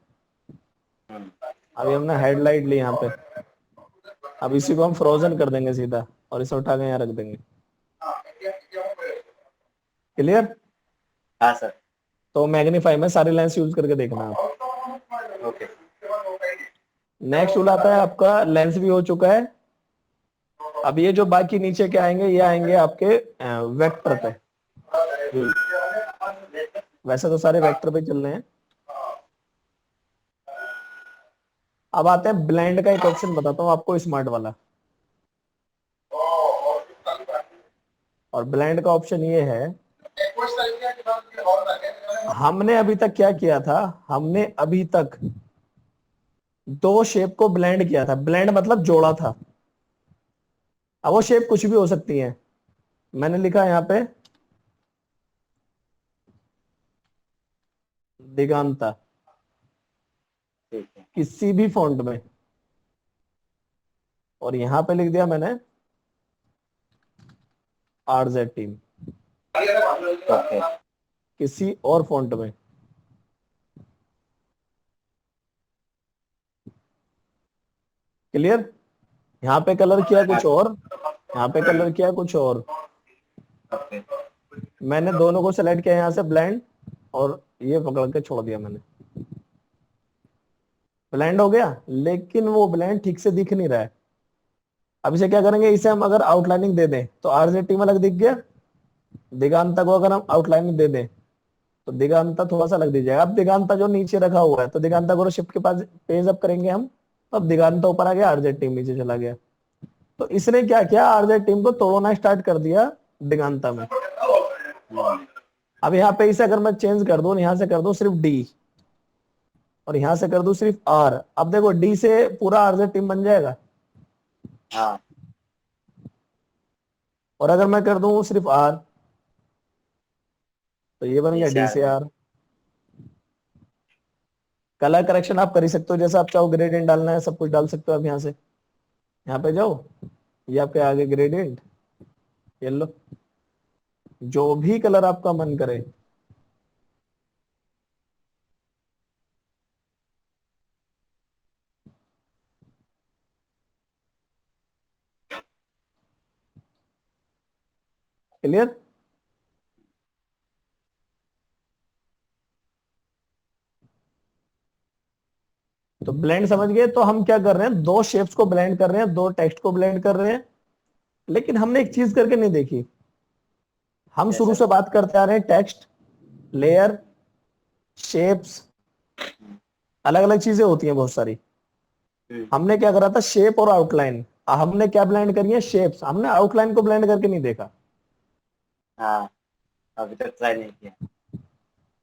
S2: अभी हमने हेडलाइट ली यहाँ पे, अब इसी को हम फ्रोजन कर देंगे सीधा और इसे उठा के यहाँ रख देंगे। क्लियर?
S3: हाँ सर।
S2: तो मैग्नीफाई में सारी लेंस यूज करके देखना आप।
S3: ओके।
S2: नेक्स्ट टूल आता है आपका, लेंस भी हो चुका है। अब ये जो बाकी नीचे के आएंगे, ये आएंगे आपके वेक्टर पे। वैसे तो सारे वेक्टर पे चल रहे हैं। अब आते हैं ब्लेंड का एक ऑप्शन बताता हूँ आपको, स्मार्ट वाला। और ब्लेंड का ऑप्शन ये है, हमने अभी तक क्या किया था, हमने अभी तक दो शेप को ब्लेंड किया था। ब्लेंड मतलब जोड़ा था। अब वो शेप कुछ भी हो सकती है। मैंने लिखा यहाँ पे दिगांता,
S3: ठीक है।
S2: किसी भी फॉन्ट में, और यहां पे लिख दिया मैंने आरजेड टीम,
S3: ओके।
S2: किसी और फॉन्ट में। क्लियर? यहाँ पे कलर किया कुछ और, यहाँ पे कलर किया कुछ और।
S3: ओके।
S2: मैंने दोनों को सेलेक्ट किया यहाँ से ब्लेंड, और ये पकड़ के छोड़ दिया मैंने। ब्लेंड हो गया, लेकिन वो ब्लेंड ठीक से दिख नहीं रहा है। अब इसे क्या करेंगे, इसे हम अगर आउटलाइनिंग दे दें तो आरजेड टीम अलग दिख गया। दिगांता को अगर हम आउटलाइनिंग दे दें तो दिगांता थोड़ा सा अलग दिख जाएगा। अब दिगांता जो नीचे रखा हुआ है, तो दिगांता को शिफ्ट के पास पेज अप करेंगे हम, तो अब दिगांता ऊपर आ गया, आरजेड टीम नीचे चला गया। तो इसने क्या किया, आरजेड टीम को तोड़ना स्टार्ट कर दिया दिगांता में। अब यहाँ पे इसे अगर मैं चेंज कर दूं, यहां से कर दूं सिर्फ डी, और यहां से कर दूं सिर्फ आर, अब देखो डी से पूरा आरजेड टीम बन जाएगा।
S3: हाँ।
S2: और अगर मैं कर दूं सिर्फ आर, तो ये बन गया डी से आर। कलर करेक्शन आप कर ही सकते हो, जैसा आप चाहो, ग्रेडियंट डालना है सब कुछ डाल सकते हो। आप यहाँ से यहाँ पे जाओ, ये आपके आगे ग्रेडियंट, येलो, जो भी कलर आपका मन करे। क्लियर? तो ब्लेंड समझ गए? तो हम क्या कर रहे हैं, दो शेप्स को ब्लेंड कर रहे हैं, दो टेक्स्ट को ब्लेंड कर रहे हैं। लेकिन हमने एक चीज करके नहीं देखी। हम शुरू से बात करते आ रहे हैं टेक्स्ट, लेयर, शेप्स, अलग अलग चीजें होती हैं बहुत सारी। हमने क्या करा था, शेप और आउटलाइन। हमने क्या ब्लेंड करी है, शेप्स। हमने आउटलाइन को ब्लेंड करके नहीं देखा।
S3: हाँ, अभी तक ट्राई नहीं किया।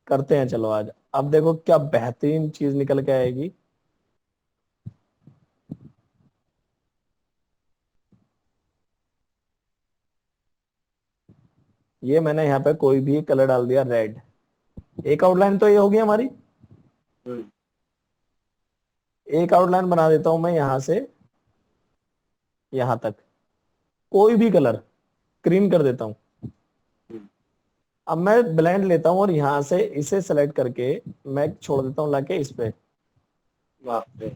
S2: करते हैं चलो आज। अब देखो क्या बेहतरीन चीज निकल के आएगी। ये मैंने यहाँ पे कोई भी कलर डाल दिया, रेड। एक आउटलाइन तो ये होगी हमारी। एक आउटलाइन बना देता हूं मैं यहां से यहां तक, कोई भी कलर, क्रीम कर देता हूं। अब मैं ब्लेंड लेता हूं और यहां से इसे सेलेक्ट करके मैं छोड़ देता हूं लाके इस पे।
S3: बाप रे,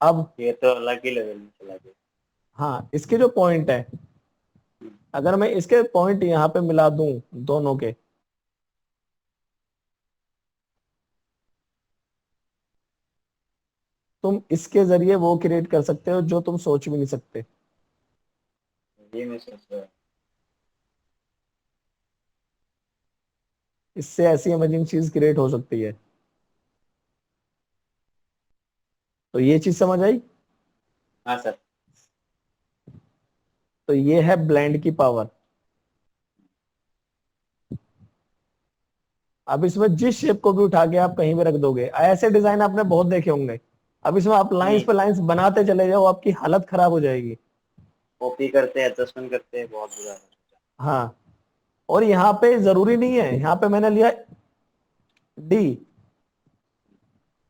S2: अब
S3: ये तो अलग ही लेवल में चला गया।
S2: हाँ, इसके जो पॉइंट है, अगर मैं इसके पॉइंट यहाँ पे मिला दूं दोनों के, तुम इसके जरिए वो क्रिएट कर सकते हो जो तुम सोच भी नहीं सकते।
S3: ये मैं सोच रहा हूँ।
S2: इससे ऐसी अमेजिंग चीज क्रिएट हो सकती है। तो ये चीज समझ आई?
S3: हाँ सर।
S2: तो ये है ब्लेंड की पावर। अब इसमें जिस शेप को भी उठा के आप कहीं भी रख दोगे, ऐसे डिजाइन आपने बहुत देखे होंगे। अब इसमें आप लाइंस पे लाइंस बनाते चले जाओ, आपकी हालत खराब हो जाएगी।
S3: कॉपी करते हैं, एडजस्टमेंट करते हैं, बहुत बुरा है।
S2: हाँ, और यहाँ पे जरूरी नहीं है, यहाँ पे मैंने लिया डी,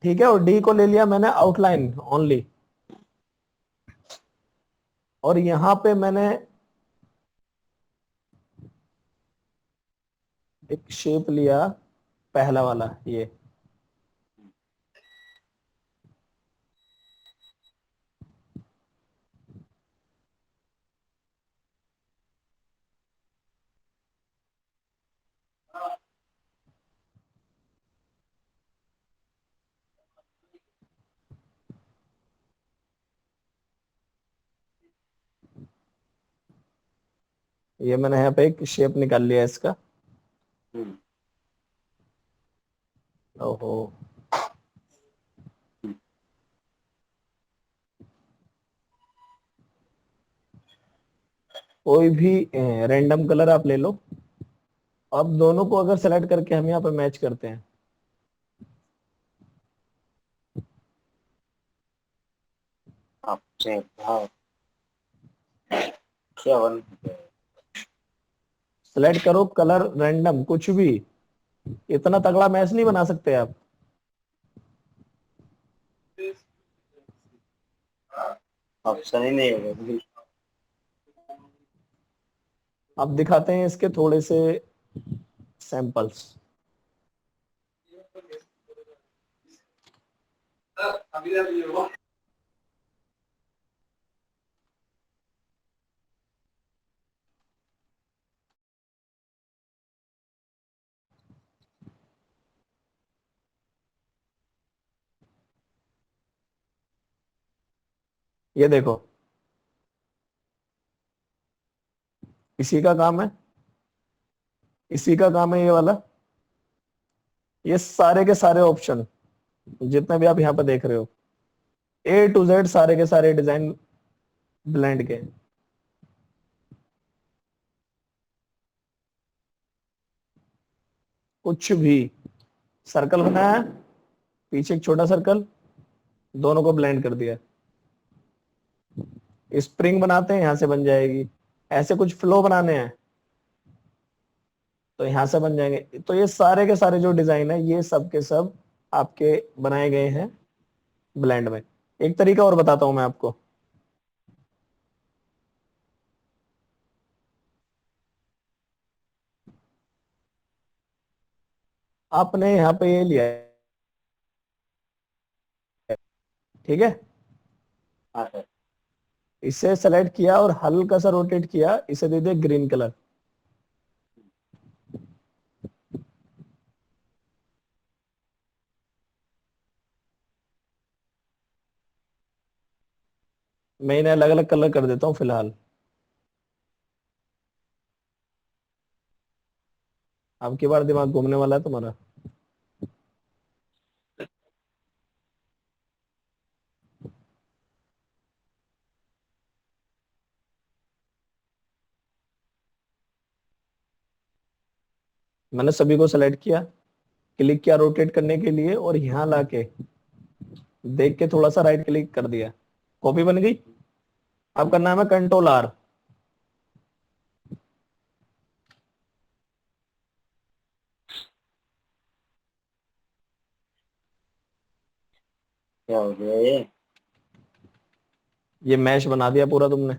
S2: ठीक है, और डी को ले लिया मैंने आउटलाइन ओनली, और यहाँ पे मैंने एक शेप लिया, पहला वाला ये, ये मैंने यहाँ पे एक शेप निकाल लिया इसका।
S3: हम्म,
S2: ओहो, कोई भी रैंडम कलर आप ले लो। अब दोनों को अगर सेलेक्ट करके हम यहाँ पे मैच करते हैं,
S3: आपसे हाँ, क्या बन
S2: सेलेक्ट करो कलर रैंडम कुछ भी, इतना तगड़ा मैच नहीं बना सकते आप।
S3: ऑप्शन ही नहीं होगा बिल्कुल।
S2: अब दिखाते हैं इसके थोड़े से सैंपल्स। ये देखो, इसी का काम है, इसी का काम है ये वाला। ये सारे के सारे ऑप्शन जितने भी आप यहाँ पे देख रहे हो, ए टू जेड सारे के सारे डिजाइन ब्लेंड के। कुछ भी सर्कल बनाया, पीछे एक छोटा सर्कल, दोनों को ब्लेंड कर दिया। स्प्रिंग बनाते हैं, यहां से बन जाएगी। ऐसे कुछ फ्लो बनाने हैं तो यहां से बन जाएंगे। तो ये सारे के सारे जो डिजाइन है, ये सब के सब आपके बनाए गए हैं ब्लेंड में। एक तरीका और बताता हूं मैं आपको। आपने यहाँ पे ये लिया है, ठीक है,
S3: हाँ सर।
S2: इसे सेलेक्ट किया और हल्का सा रोटेट किया, इसे दे दिया ग्रीन कलर। मैं इन्हें अलग अलग कलर कर देता हूँ फिलहाल। अब की बार दिमाग घूमने वाला है तुम्हारा। मैंने सभी को सेलेक्ट किया, क्लिक किया रोटेट करने के लिए, और यहां लाके देख के थोड़ा सा राइट क्लिक कर दिया, कॉपी बन गई। अब करना है मैं कंट्रोल आर।
S3: क्या हो गया
S2: ये मैश बना दिया पूरा तुमने।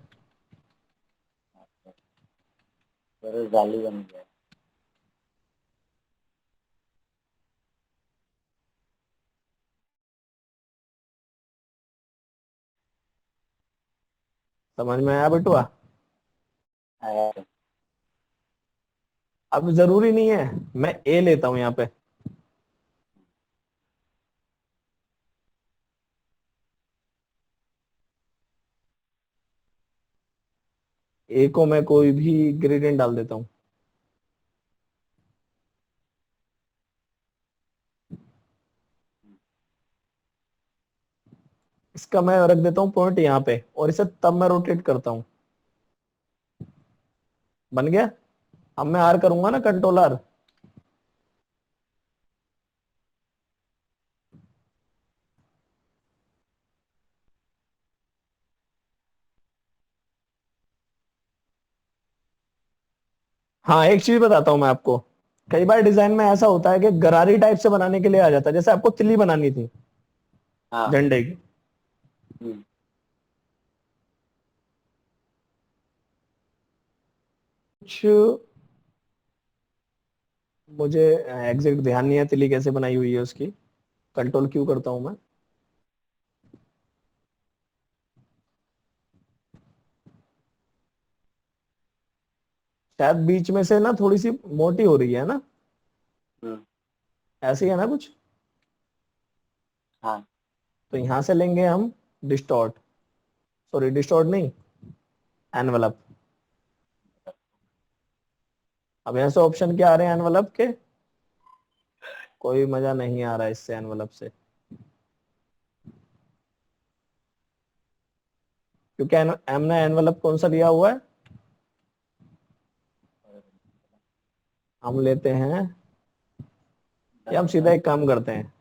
S3: ये जाली बन गया।
S2: समझ में आया बेटुआ?
S3: आया तो।
S2: अब जरूरी नहीं है, मैं ए लेता हूं यहाँ पे। ए को मैं कोई भी ग्रेडियंट डाल देता हूं। इसका मैं रख देता हूँ पॉइंट यहाँ पे, और इसे तब मैं रोटेट करता हूँ। बन गया। अब मैं आर करूंगा ना, कंट्रोल आर, हाँ, एक चीज बताता हूँ मैं आपको। कई बार डिजाइन में ऐसा होता है कि गरारी टाइप से बनाने के लिए आ जाता है, जैसे आपको तिल्ली बनानी थी
S3: हाँ।
S2: झंडे की।
S3: हम्म।
S2: कुछ मुझे एग्जैक्ट ध्यान नहीं है तिल्ली कैसे बनाई हुई है उसकी। कंट्रोल क्यों करता हूं मैं। शायद बीच में से ना थोड़ी सी मोटी हो रही है ना,
S3: हम्म।
S2: ऐसे ही है ना कुछ।
S3: हाँ।
S2: तो यहां से लेंगे हम डिस्टॉर्ट, सॉरी डिस्टॉर्ट नहीं, एनवलप। अब यहाँ से ऑप्शन क्या आ रहे हैं एनवलप के, कोई मजा नहीं आ रहा है इससे एनवलप से, क्योंकि हमने एनवलप कौन सा दिया हुआ है। हम लेते हैं, या हम सीधा एक काम करते हैं,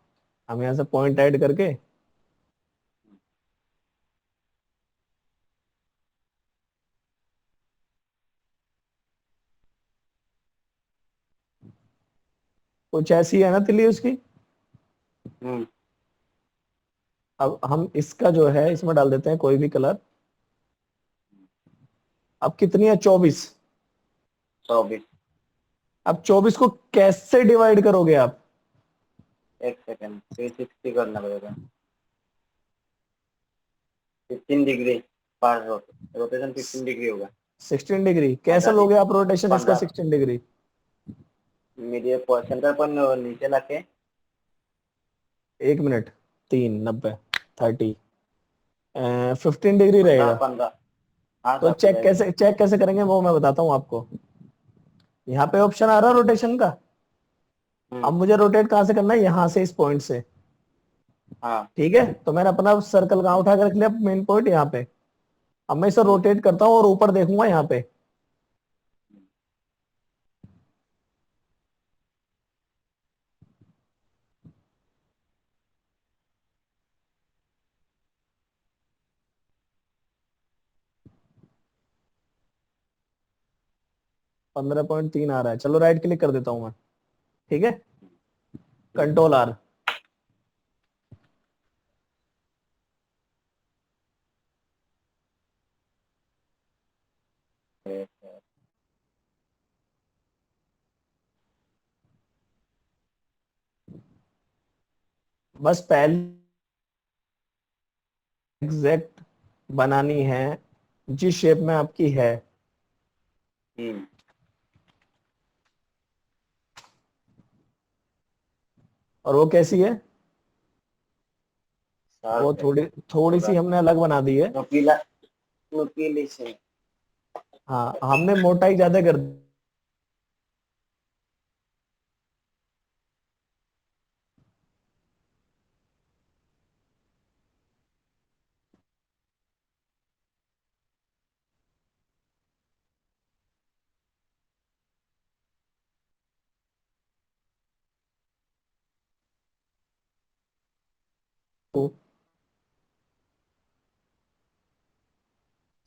S2: हम यहाँ से पॉइंट ऐड करके कुछ ऐसी है ना तिल्ली उसकी।
S3: हम्म।
S2: अब हम इसका जो है इसमें डाल देते हैं कोई भी कलर। अब कितनी है 24।
S3: 24।
S2: अब 24 को कैसे डिवाइड करोगे आप।
S3: एक सेकंड, 360 करना पड़ेगा। 15 डिग्री पर रोटेशन 15 डिग्री होगा।
S2: 16 डिग्री कैसे
S3: आधा
S2: लोगे आप रोटेशन इसका
S3: 15।
S2: 16 डिग्री।
S3: मीडियम सेंटर पर नीचे लाके।
S2: 1 मिनट, 3 90 30 15 डिग्री
S3: 15
S2: रहेगा।
S3: 15। हाँ
S2: तो
S3: सब हो जाएगा।
S2: चेक कैसे करेंगे वो मैं बताता हूँ आपको। यहाँ पे ऑप्शन आ रहा है रोटेशन का। अब
S3: हम्म।
S2: मुझे रोटेट कहाँ से करना है, यहाँ से इस पॉइंट से।
S3: हाँ।
S2: ठीक है, तो मैंने अपना सर्कल कहाँ उठा के रख लिया, मेन पॉइंट यहाँ पे। अब मैं इसे
S3: हम्म।
S2: रोटेट करता हूँ और ऊपर देखूंगा यहाँ पे। 15.3 आ रहा है, चलो राइट क्लिक कर देता हूँ मैं। ठीक है,
S3: ठीक
S2: कंट्रोल आर।
S3: है।
S2: बस पहले एग्जैक्ट बनानी है जिस शेप में आपकी है।
S3: हम्म।
S2: और वो कैसी है, वो
S3: शार्प है
S2: थोड़ी थोड़ी सी
S3: पूरा।
S2: हमने अलग बना दी है।
S3: नुकीला। नुकीली से।
S2: हाँ, हमने मोटाई ज्यादा कर दी।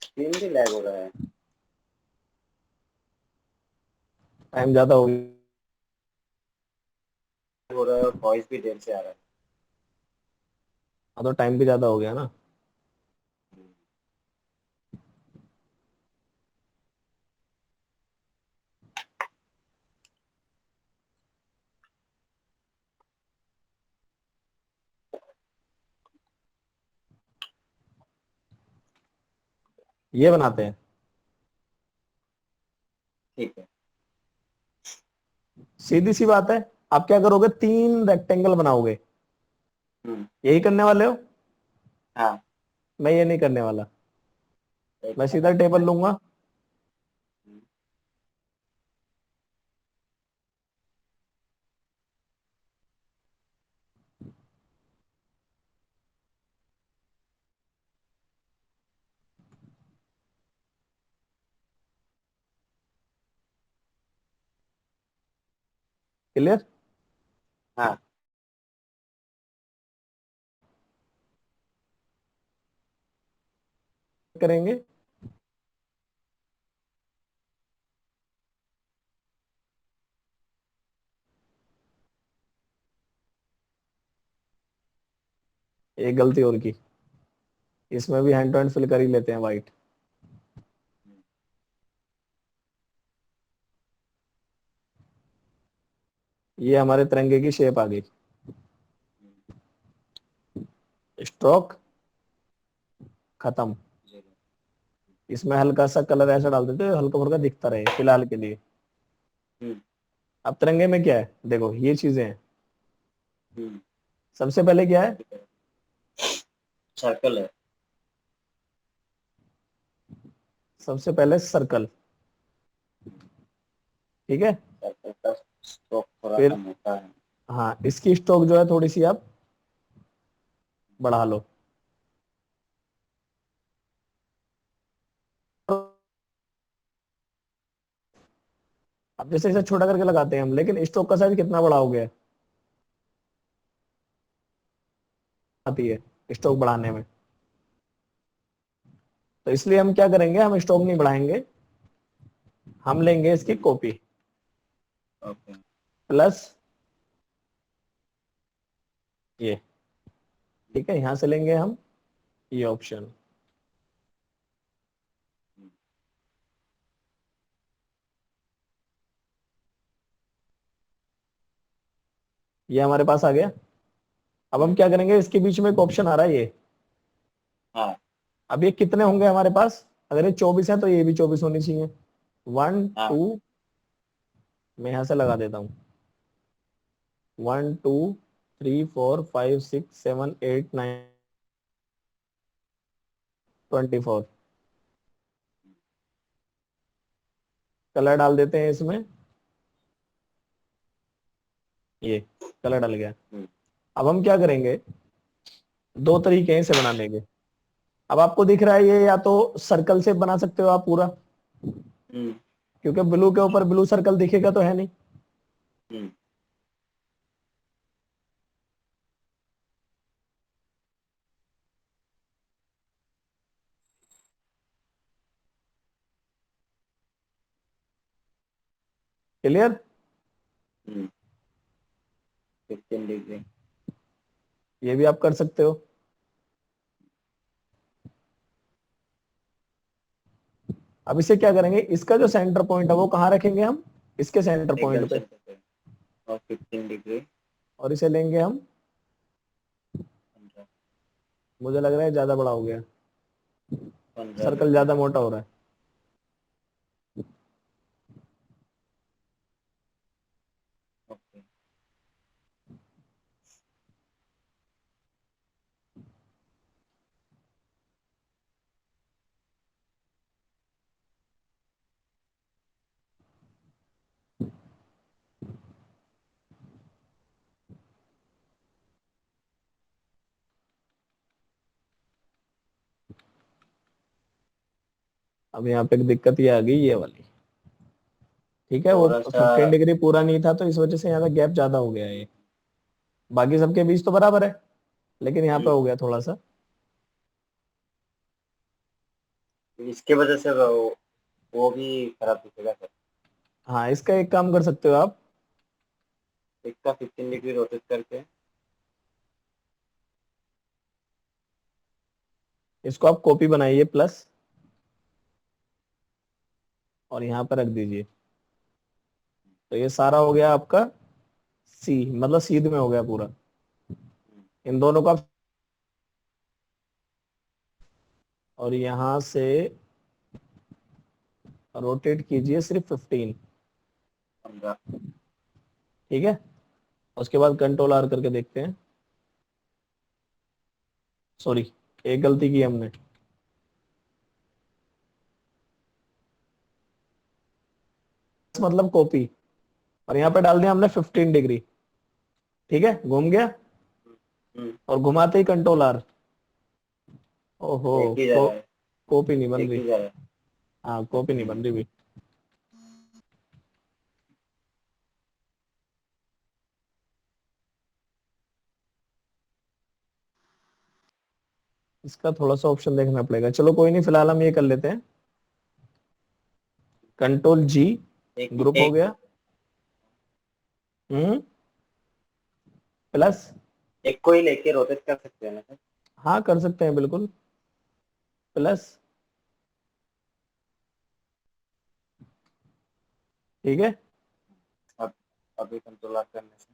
S3: स्क्रीन भी लैग हो रहा है।
S2: टाइम ज्यादा हो गया।
S3: हो रहा है और वॉइस भी देर से आ रहा
S2: हाँ, तो टाइम भी ज्यादा हो गया ना।
S3: है।
S2: ये बनाते हैं।
S3: ठीक है।
S2: सीधी सी बात है, आप क्या करोगे, 3 रेक्टेंगल बनाओगे।
S3: हम्म।
S2: यही करने वाले हो।
S3: हाँ।
S2: मैं ये नहीं करने वाला,
S3: एक
S2: मैं सीधा
S3: सेकंड
S2: टेबल
S3: मैं।
S2: लूंगा। क्लियर
S3: हाँ।
S2: करेंगे। एक गलती और की, इसमें भी हैंड टू हैंड फिल कर ही लेते हैं वाइट। ये हमारे तिरंगे की शेप आ गई। स्ट्रोक खत्म। इसमें हल्का सा कलर ऐसा डाल देते हल्का फुल्का दिखता रहे फिलहाल के लिए। अब तिरंगे में क्या है, देखो ये चीजें हैं। सबसे पहले क्या है,
S3: सर्कल है।
S2: सबसे पहले सर्कल, ठीक है।
S3: सर्कल का स्ट्रोक थोड़ा
S2: फिर
S3: कम होता है।
S2: हाँ, इसकी स्ट्रोक जो है थोड़ी सी आप बढ़ा लो। अब जैसे इसे छोटा करके लगाते हैं हम, लेकिन स्ट्रोक का साइज कितना बड़ा हो गया है, आती है स्ट्रोक बढ़ाने में। तो इसलिए हम क्या करेंगे, हम स्ट्रोक नहीं बढ़ाएंगे, हम लेंगे इसकी कॉपी
S3: ओके।
S2: प्लस ये, ठीक है। यहां से लेंगे हम ये ऑप्शन, ये हमारे पास आ गया। अब हम क्या करेंगे, इसके बीच में एक ऑप्शन आ रहा है ये।
S3: हाँ।
S2: अब ये कितने होंगे हमारे पास, अगर ये 24 है तो ये भी 24 होनी चाहिए। 1
S3: हाँ।
S2: 2, मैं यहां से लगा देता हूँ, 1 2 3 4 5 6 7 8 9 24। कलर डाल देते हैं इसमें, ये कलर डल गया। अब हम क्या करेंगे, दो तरीके हैं इसे बनाने के। अब आपको दिख रहा है ये, या तो सर्कल से बना सकते हो आप पूरा, क्योंकि ब्लू के ऊपर ब्लू सर्कल दिखेगा तो है नहीं। क्लियर।
S3: 15 डिग्री।
S2: ये भी आप कर सकते हो। अब इसे क्या करेंगे, इसका जो सेंटर पॉइंट है वो कहाँ रखेंगे हम, इसके सेंटर
S3: एकदम
S2: पॉइंट पे।
S3: सेंटर पे। और 15 डिग्री।
S2: और इसे लेंगे हम,
S3: 15।
S2: मुझे लग रहा है ज्यादा बड़ा हो गया,
S3: 15
S2: सर्कल
S3: डिग्री।
S2: ज्यादा मोटा हो रहा है।
S3: ओके।
S2: अब यहाँ पे एक दिक्कत ये आ गई, ये वाली, ठीक है। वो
S3: थोड़ा सा।
S2: 15 डिग्री पूरा नहीं था तो इस वजह से यहाँ पे गैप ज्यादा हो गया है ये। बाकी सबके बीच तो बराबर है, लेकिन यहाँ पे हो गया थोड़ा सा।
S3: इसके वजह से वो भी खराब दिखेगा सर।
S2: हाँ, इसका एक काम कर सकते हो आप,
S3: इसका 15 डिग्री रोटेट करके।
S2: इसको आप कॉपी बनाइए प्लस, और यहाँ पर रख दीजिए। तो ये सारा हो गया आपका सी, मतलब सीध में हो गया पूरा। इन दोनों का, और यहां से रोटेट कीजिए सिर्फ 15,
S3: 15।
S2: ठीक है। उसके बाद कंट्रोल आर करके देखते हैं। सॉरी, एक गलती की हमने, मतलब कॉपी, और यहाँ पे डाल दिया हमने 15 डिग्री, ठीक है। घूम गया, और घुमाते ही कंट्रोल आर। ओहो,
S3: एक ही जा रहा है।
S2: कॉपी नहीं बन
S3: एक
S2: रही।
S3: ही जा रहा है।
S2: हाँ, कॉपी नहीं बन रही भी। इसका थोड़ा सा ऑप्शन देखना पड़ेगा, चलो कोई नहीं, फिलहाल हम ये कर लेते हैं। कंट्रोल जी,
S3: एक
S2: ग्रुप हो
S3: एक
S2: गया। प्लस,
S3: एक को ही लेके रोटेट कर सकते हैं ना सर।
S2: हाँ कर सकते हैं बिल्कुल, प्लस, ठीक है।
S3: अब अभी कंट्रोल आर करने से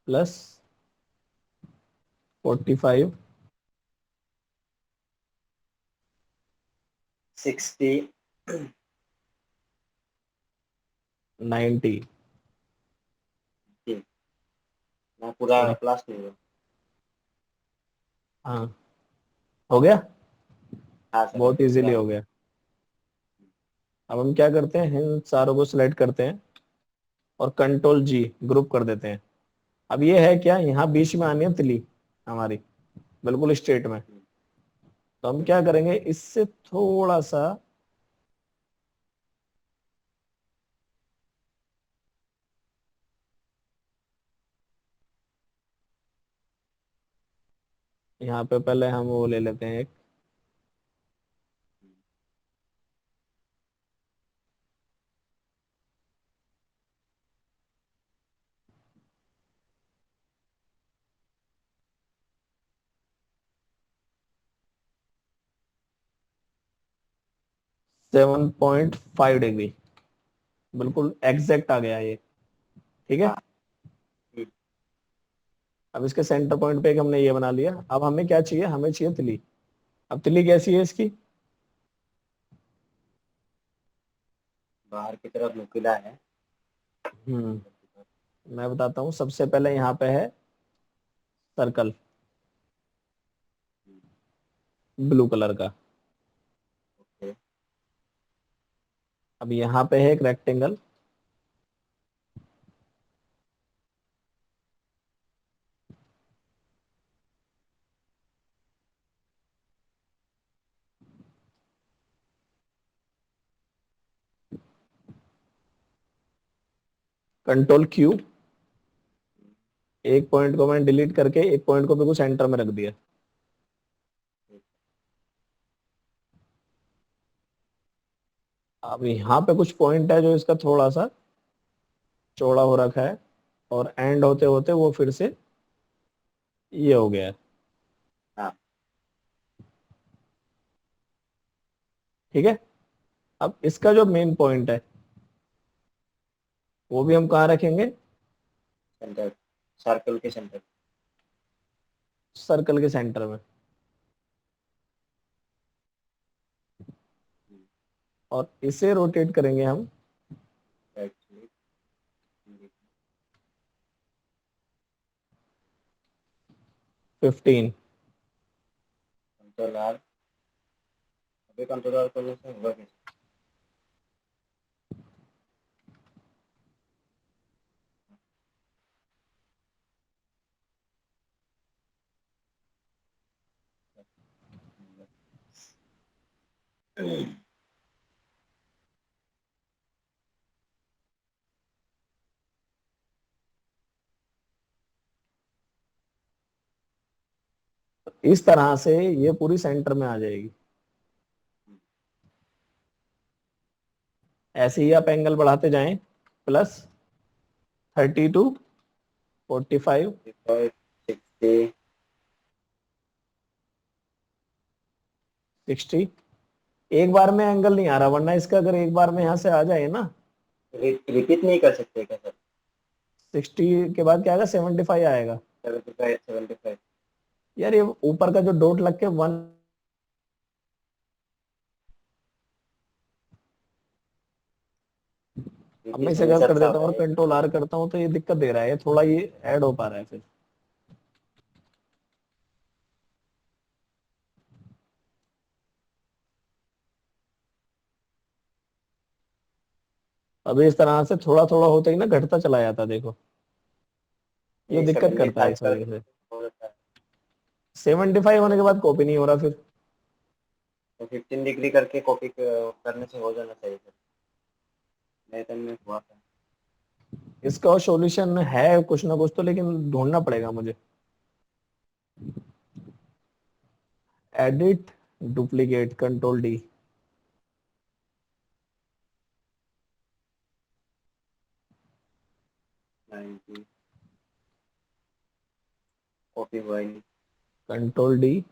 S2: प्लस 45,
S3: 60
S2: 90,
S3: मैं पूरा
S2: थोड़ा,
S3: क्लास नहीं हूँ।
S2: हाँ हो गया,
S3: हाँ सर
S2: बहुत
S3: पूरा
S2: इजीली
S3: हो
S2: हो गया। अब हम क्या करते हैं, इन सारों को सिलेक्ट करते हैं और कंट्रोल जी ग्रुप कर देते हैं। अब ये है क्या, यहाँ बीच में आनी है तिली हमारी, बिल्कुल स्ट्रेट में।
S3: गया।
S2: तो हम क्या करेंगे, इससे थोड़ा सा यहाँ पे पहले हम वो ले लेते हैं एक, 7.5 डिग्री, बिल्कुल एग्जैक्ट आ गया ये, ठीक है।
S3: हाँ। हम्म,
S2: अब इसके सेंटर पॉइंट पे एक हमने ये बना लिया। अब हमें क्या चाहिए, हमें चाहिए तिली। अब तिली कैसी है इसकी,
S3: बाहर की तरफ नुकीला है।
S2: हम्म मैं बताता हूँ। सबसे पहले यहाँ पे है सर्कल, ब्लू कलर का।
S3: ओके।
S2: अब यहाँ पे है एक रेक्टेंगल, कंट्रोल क्यू, एक पॉइंट को मैंने डिलीट करके एक पॉइंट को बिल्कुल सेंटर में रख दिया। अब यहाँ पे कुछ पॉइंट है जो इसका थोड़ा सा चौड़ा हो रखा है, और एंड होते होते वो फिर से ये हो गया है,
S3: हाँ।
S2: ठीक है। अब इसका जो मेन पॉइंट है वो भी हम कहाँ रखेंगे,
S3: सेंटर, सर्कल के सेंटर।
S2: सर्कल के सेंटर में। और इसे रोटेट करेंगे हम
S3: राइट क्लिक,
S2: 15।
S3: Control R. अभी कंट्रोल आर करने से होगा कैसे?
S2: इस तरह से ये पूरी सेंटर में आ जाएगी। ऐसे ही आप एंगल बढ़ाते जाएं, प्लस 32, 45,
S3: 60।
S2: 60। एक बार में एंगल नहीं आ रहा, वरना इसका अगर एक बार में यहाँ से आ जाए ना,
S3: रिपीट नहीं कर सकते क्या सर?
S2: 60 के बाद क्या आएगा, 75 आएगा।
S3: 75, 75।
S2: यार ये ऊपर का जो डॉट लग के 1, अब मैं
S3: रिपीट
S2: इसे
S3: होने
S2: अगर
S3: से
S2: कर
S3: अच्छा
S2: देता हूँ
S3: होता
S2: और
S3: है।
S2: कंट्रोल आर करता हूँ तो ये दिक्कत दे रहा है, ये थोड़ा ये ऐड हो पा रहा है फिर। अभी इस तरह से थोड़ा थोड़ा होता ही ना घटता चला जाता, देखो ये
S3: नहीं,
S2: दिक्कत करता है
S3: 75
S2: इस
S3: कर
S2: वजह से।
S3: हो जाता है।
S2: 75 होने के बाद कॉपी नहीं हो रहा फिर।
S3: तो 15 डिग्री करके कॉपी करने से हो जाना चाहिए सर। मेरे टाइम में हुआ था।
S2: इसका सॉल्यूशन है कुछ ना कुछ तो, लेकिन ढूंढना पड़ेगा मुझे। Edit, duplicate, control D.
S3: Copy हुआ ही नहीं।
S2: Control D.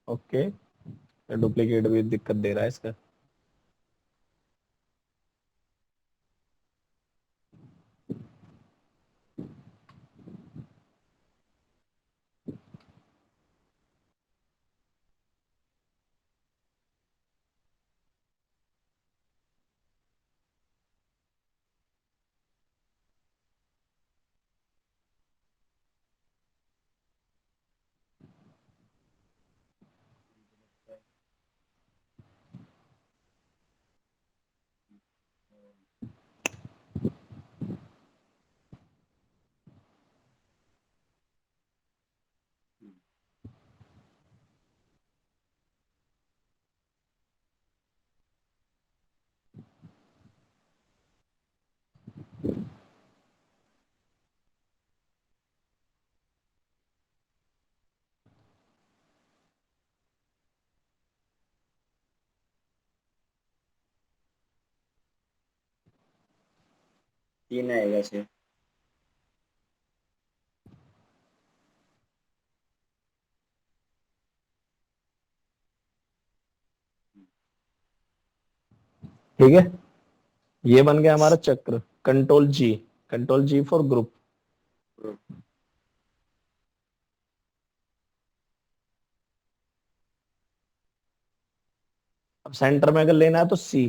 S2: ओके, डुप्लीकेट भी दिक्कत दे रहा है इसका।
S3: तीन आएगा सिर्फ।
S2: ठीक है, ये बन गया हमारा चक्र। Control G, control G for group. अब सेंटर में अगर लेना है तो सी।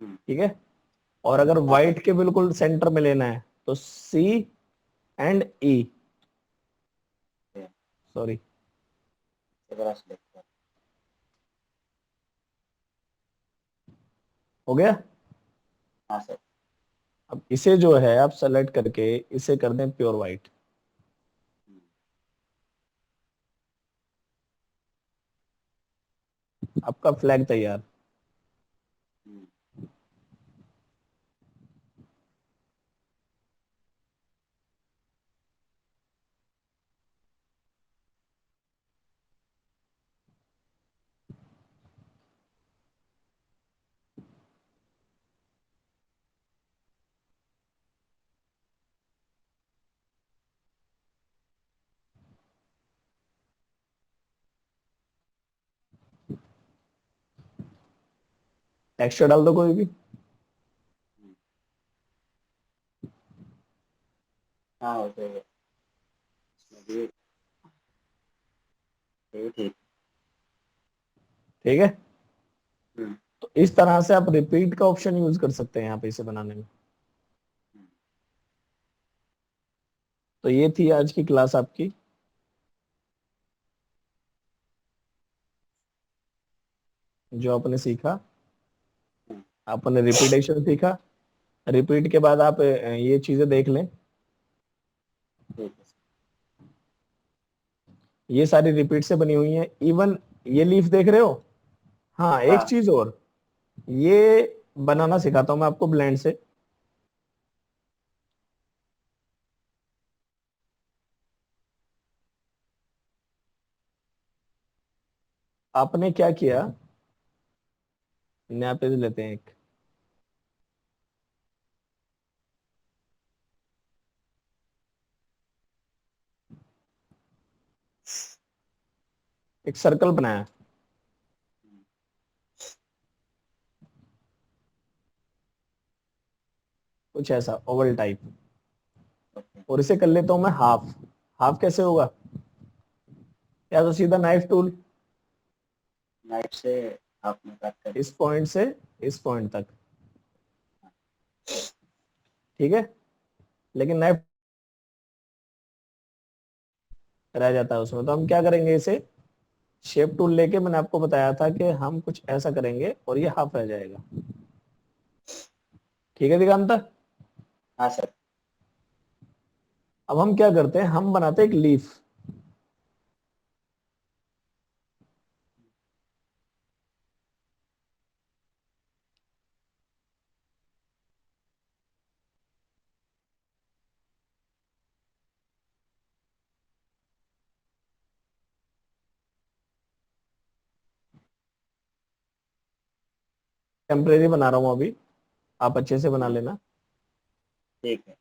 S2: ठीक है, और अगर
S3: हाँ सर।
S2: व्हाइट के बिल्कुल सेंटर में लेना है तो सी एंड ई। सॉरी, हो गया।
S3: हाँ सर।
S2: अब इसे जो है आप सेलेक्ट करके इसे कर दें प्योर व्हाइट। आपका फ्लैग तैयार। टेक्सचर डाल दो कोई भी।
S3: हाँ हो जाएगा। इसमें भी ये ठीक।
S2: ठीक है,
S3: हम्म।
S2: तो इस तरह से आप रिपीट का ऑप्शन यूज कर सकते हैं यहाँ पे इसे बनाने में। तो ये थी आज की क्लास आपकी। जो आपने सीखा, आपने रिपीटेशन सीखा। रिपीट के बाद आप ये चीजें देख लें।
S3: ठीक है सर।
S2: ये सारी रिपीट से बनी हुई है। इवन ये लीफ देख रहे हो। हाँ, एक
S3: हाँ।
S2: चीज और, ये बनाना सिखाता हूं मैं आपको ब्लेंड से। आपने क्या किया, नया पेज लेते हैं एक। एक सर्कल बनाया, कुछ ऐसा ओवल टाइप।
S3: ओके।
S2: और इसे कर लेता हूं मैं हाफ। हाफ कैसे होगा, या तो सीधा नाइफ टूल,
S3: नाइट से आपने कट कर
S2: इस
S3: दिया।
S2: पॉइंट से इस पॉइंट तक। ठीक है, लेकिन नाइफ रह जाता है उसमें, तो हम क्या करेंगे, इसे शेप टूल लेके, मैंने आपको बताया था कि हम कुछ ऐसा करेंगे और ये हाफ रह जाएगा। ठीक है दिगंत।
S3: हाँ सर।
S2: अब हम क्या करते हैं, हम बनाते हैं एक लीफ। टेम्परेरी बना रहा हूं अभी, आप अच्छे से बना लेना।
S3: ठीक है।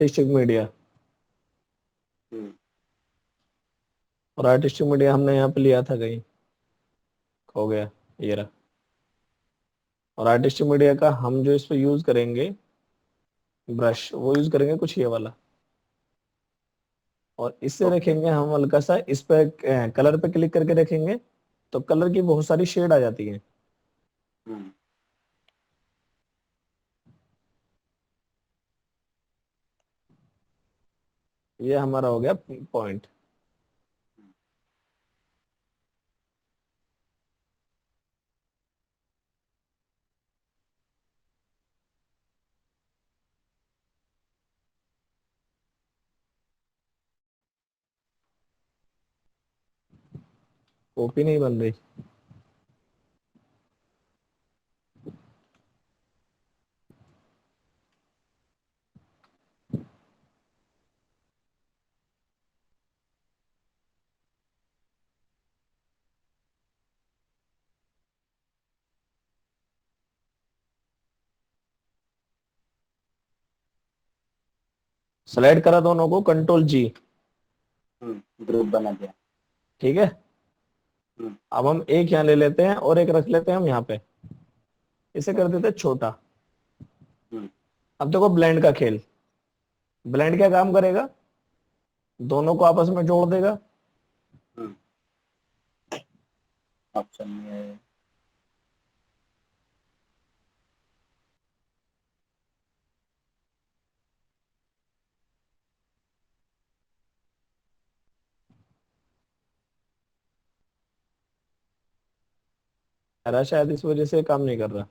S2: आर्टिस्टिक मीडिया,
S3: हम्म,
S2: और आर्टिस्टिक मीडिया हमने यहाँ पे लिया था कहीं, खो गया, ये रहा। और आर्टिस्टिक मीडिया का हम जो इस पे यूज करेंगे ब्रश, वो यूज करेंगे कुछ ये वाला, और इससे
S3: ओके।
S2: रखेंगे हम हल्का सा इस पे, कलर पे क्लिक करके रखेंगे तो कलर की बहुत सारी शेड आ जाती है।
S3: हम्म,
S2: ये हमारा हो गया पॉइंट। कॉपी नहीं बन रही। स्लाइड करा दोनों को, कंट्रोल G।
S3: ग्रुप बना दिया।
S2: ठीक है,
S3: हम्म,
S2: अब हम एक यहाँ ले लेते हैं और एक रख लेते हैं हम यहाँ पे, इसे कर
S3: ओके।
S2: देते हैं छोटा।
S3: हम्म,
S2: अब देखो ब्लेंड का खेल, ब्लेंड क्या काम करेगा, दोनों को आपस में जोड़ देगा।
S3: हम्म, ऑप्शन में है।
S2: अरे शायद इस वजह से काम नहीं कर रहा।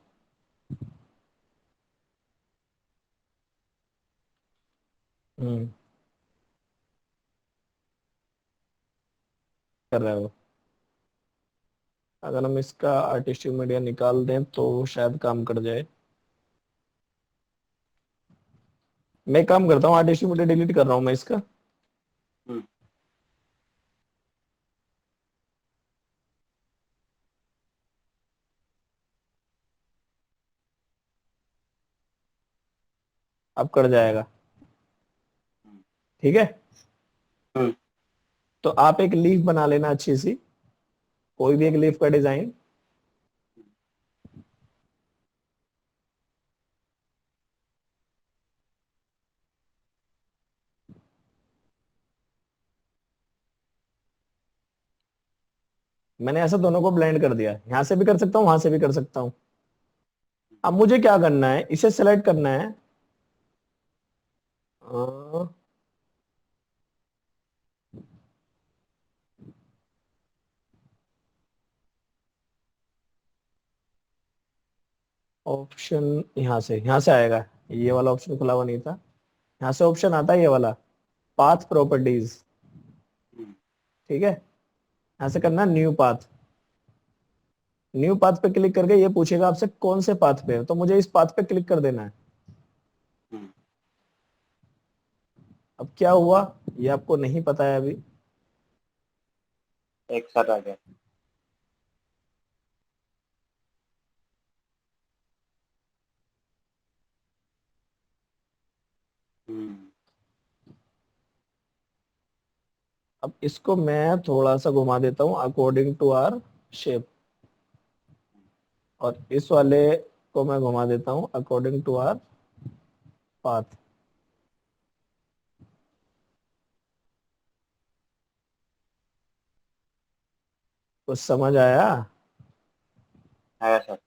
S2: हम्म, कर रहा है वो। अगर हम इसका आर्टिस्टिक मीडिया निकाल दें तो शायद काम कर जाए। मैं काम करता हूँ, आर्टिस्टिक मीडिया डिलीट कर रहा हूँ मैं इसका।
S3: हम्म,
S2: अब कर जाएगा।
S3: हम्म,
S2: ठीक है,
S3: हम्म,
S2: तो आप एक लीफ बना लेना अच्छी सी, कोई भी एक लीफ का डिजाइन। मैंने ऐसा दोनों को ब्लेंड कर दिया, यहां से भी कर सकता हूँ, वहां से भी कर सकता हूँ। अब मुझे क्या करना है, इसे सेलेक्ट करना है, ऑप्शन यहाँ से आएगा। ये वाला ऑप्शन खुला हुआ नहीं था, यहाँ से ऑप्शन आता है ये वाला, पाथ प्रॉपर्टीज।
S3: हम्म,
S2: ठीक है, यहाँ से करना न्यू पाथ। न्यू पाथ पे क्लिक करके ये पूछेगा आपसे कौन से पाथ पे है, तो मुझे इस पाथ पे क्लिक कर देना है।
S3: हम्म,
S2: अब क्या हुआ ये आपको नहीं पता है अभी।
S3: एक साथ आ गया। हम्म,
S2: अब इसको मैं थोड़ा सा घुमा देता हूँ अकॉर्डिंग टू आर शेप, और इस वाले को मैं घुमा देता हूँ अकॉर्डिंग टू आर पाथ। कुछ समझ आया?
S3: आया सर।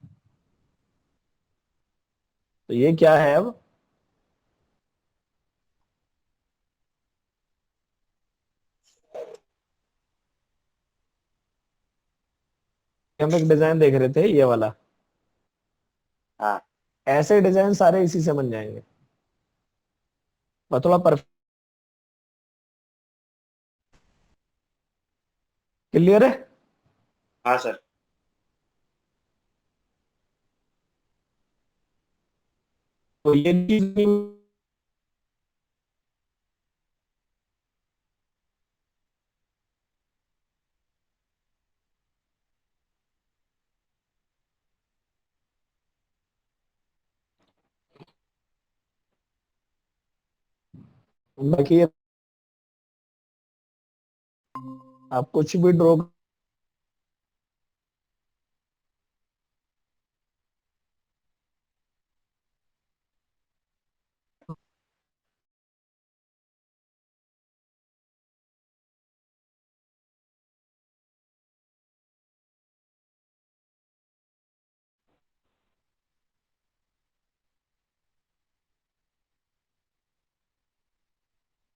S2: तो ये क्या है अब, हम एक डिजाइन देख रहे थे ये वाला,
S3: हाँ।
S2: ऐसे डिजाइन सारे इसी से बन जाएंगे, बस थोड़ा परफेक्ट। क्लियर है?
S3: हाँ सर।
S2: तो ये चीज बाकी ये आप कुछ भी ड्रॉ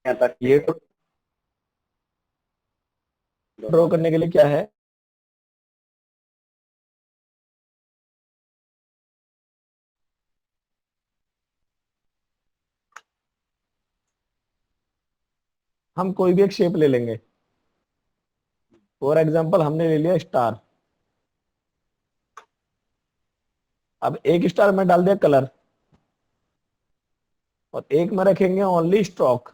S3: यहाँ तक
S2: ये
S3: ठीक है।
S2: ड्रॉ
S3: दोनों
S2: करने के लिए क्या है, हम कोई भी एक शेप ले लेंगे। फॉर एग्जांपल हमने ले लिया स्टार। अब एक स्टार में डाल दिया कलर, और एक में रखेंगे ओनली स्ट्रोक,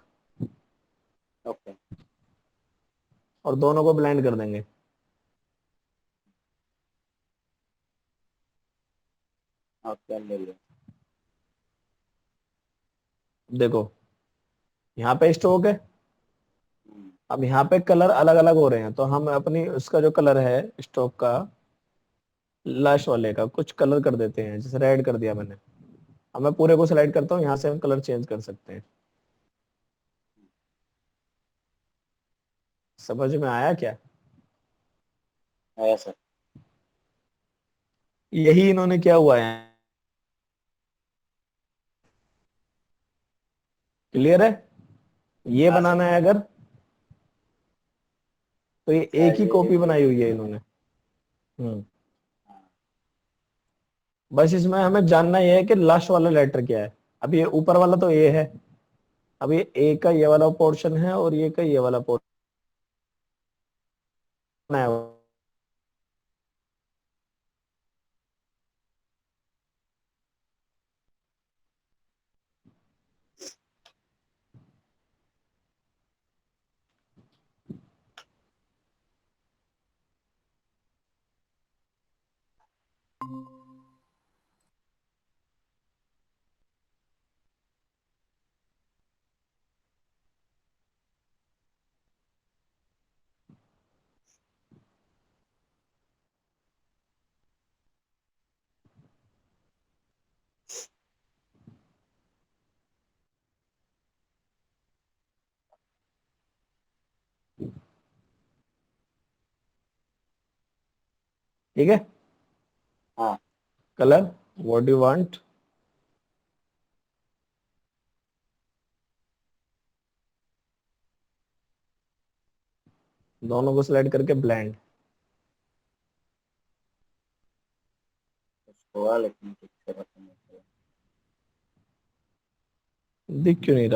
S3: ओके।
S2: और दोनों को ब्लेंड कर देंगे।
S3: ओके ले लिया।
S2: देखो यहाँ पे स्ट्रोक है,
S3: हम्म,
S2: अब यहाँ पे कलर अलग अलग हो रहे हैं, तो हम अपनी उसका जो कलर है स्ट्रोक का, लास्ट वाले का कुछ कलर कर देते हैं, जैसे रेड कर दिया मैंने। अब मैं पूरे को सिलेक्ट करता हूँ, यहाँ से हम कलर चेंज कर सकते हैं। समझ में आया क्या?
S3: आया सर।
S2: यही इन्होंने किया हुआ है। क्लियर है? ये
S3: हाँ सर।
S2: बनाना है अगर, तो ये
S3: अच्छा
S2: एक ही
S3: ये
S2: कॉपी बनाई हुई है
S3: बनाना
S2: इन्होंने।
S3: है। हाँ।
S2: बस इसमें हमें जानना ये है कि लास्ट वाला लेटर क्या है। अब ये ऊपर वाला तो ए है, अब ये ए का ये वाला पोर्शन है, और ये का ये वाला पोर्शन है। ठीक है।
S3: हाँ।
S2: कलर व्हाट यू वांट, दोनों को सिलेक्ट करके ब्लेंड।
S3: कुछ हुआ लेकिन ठीक से पता नहीं चला।
S2: दिख क्यों नहीं रहा?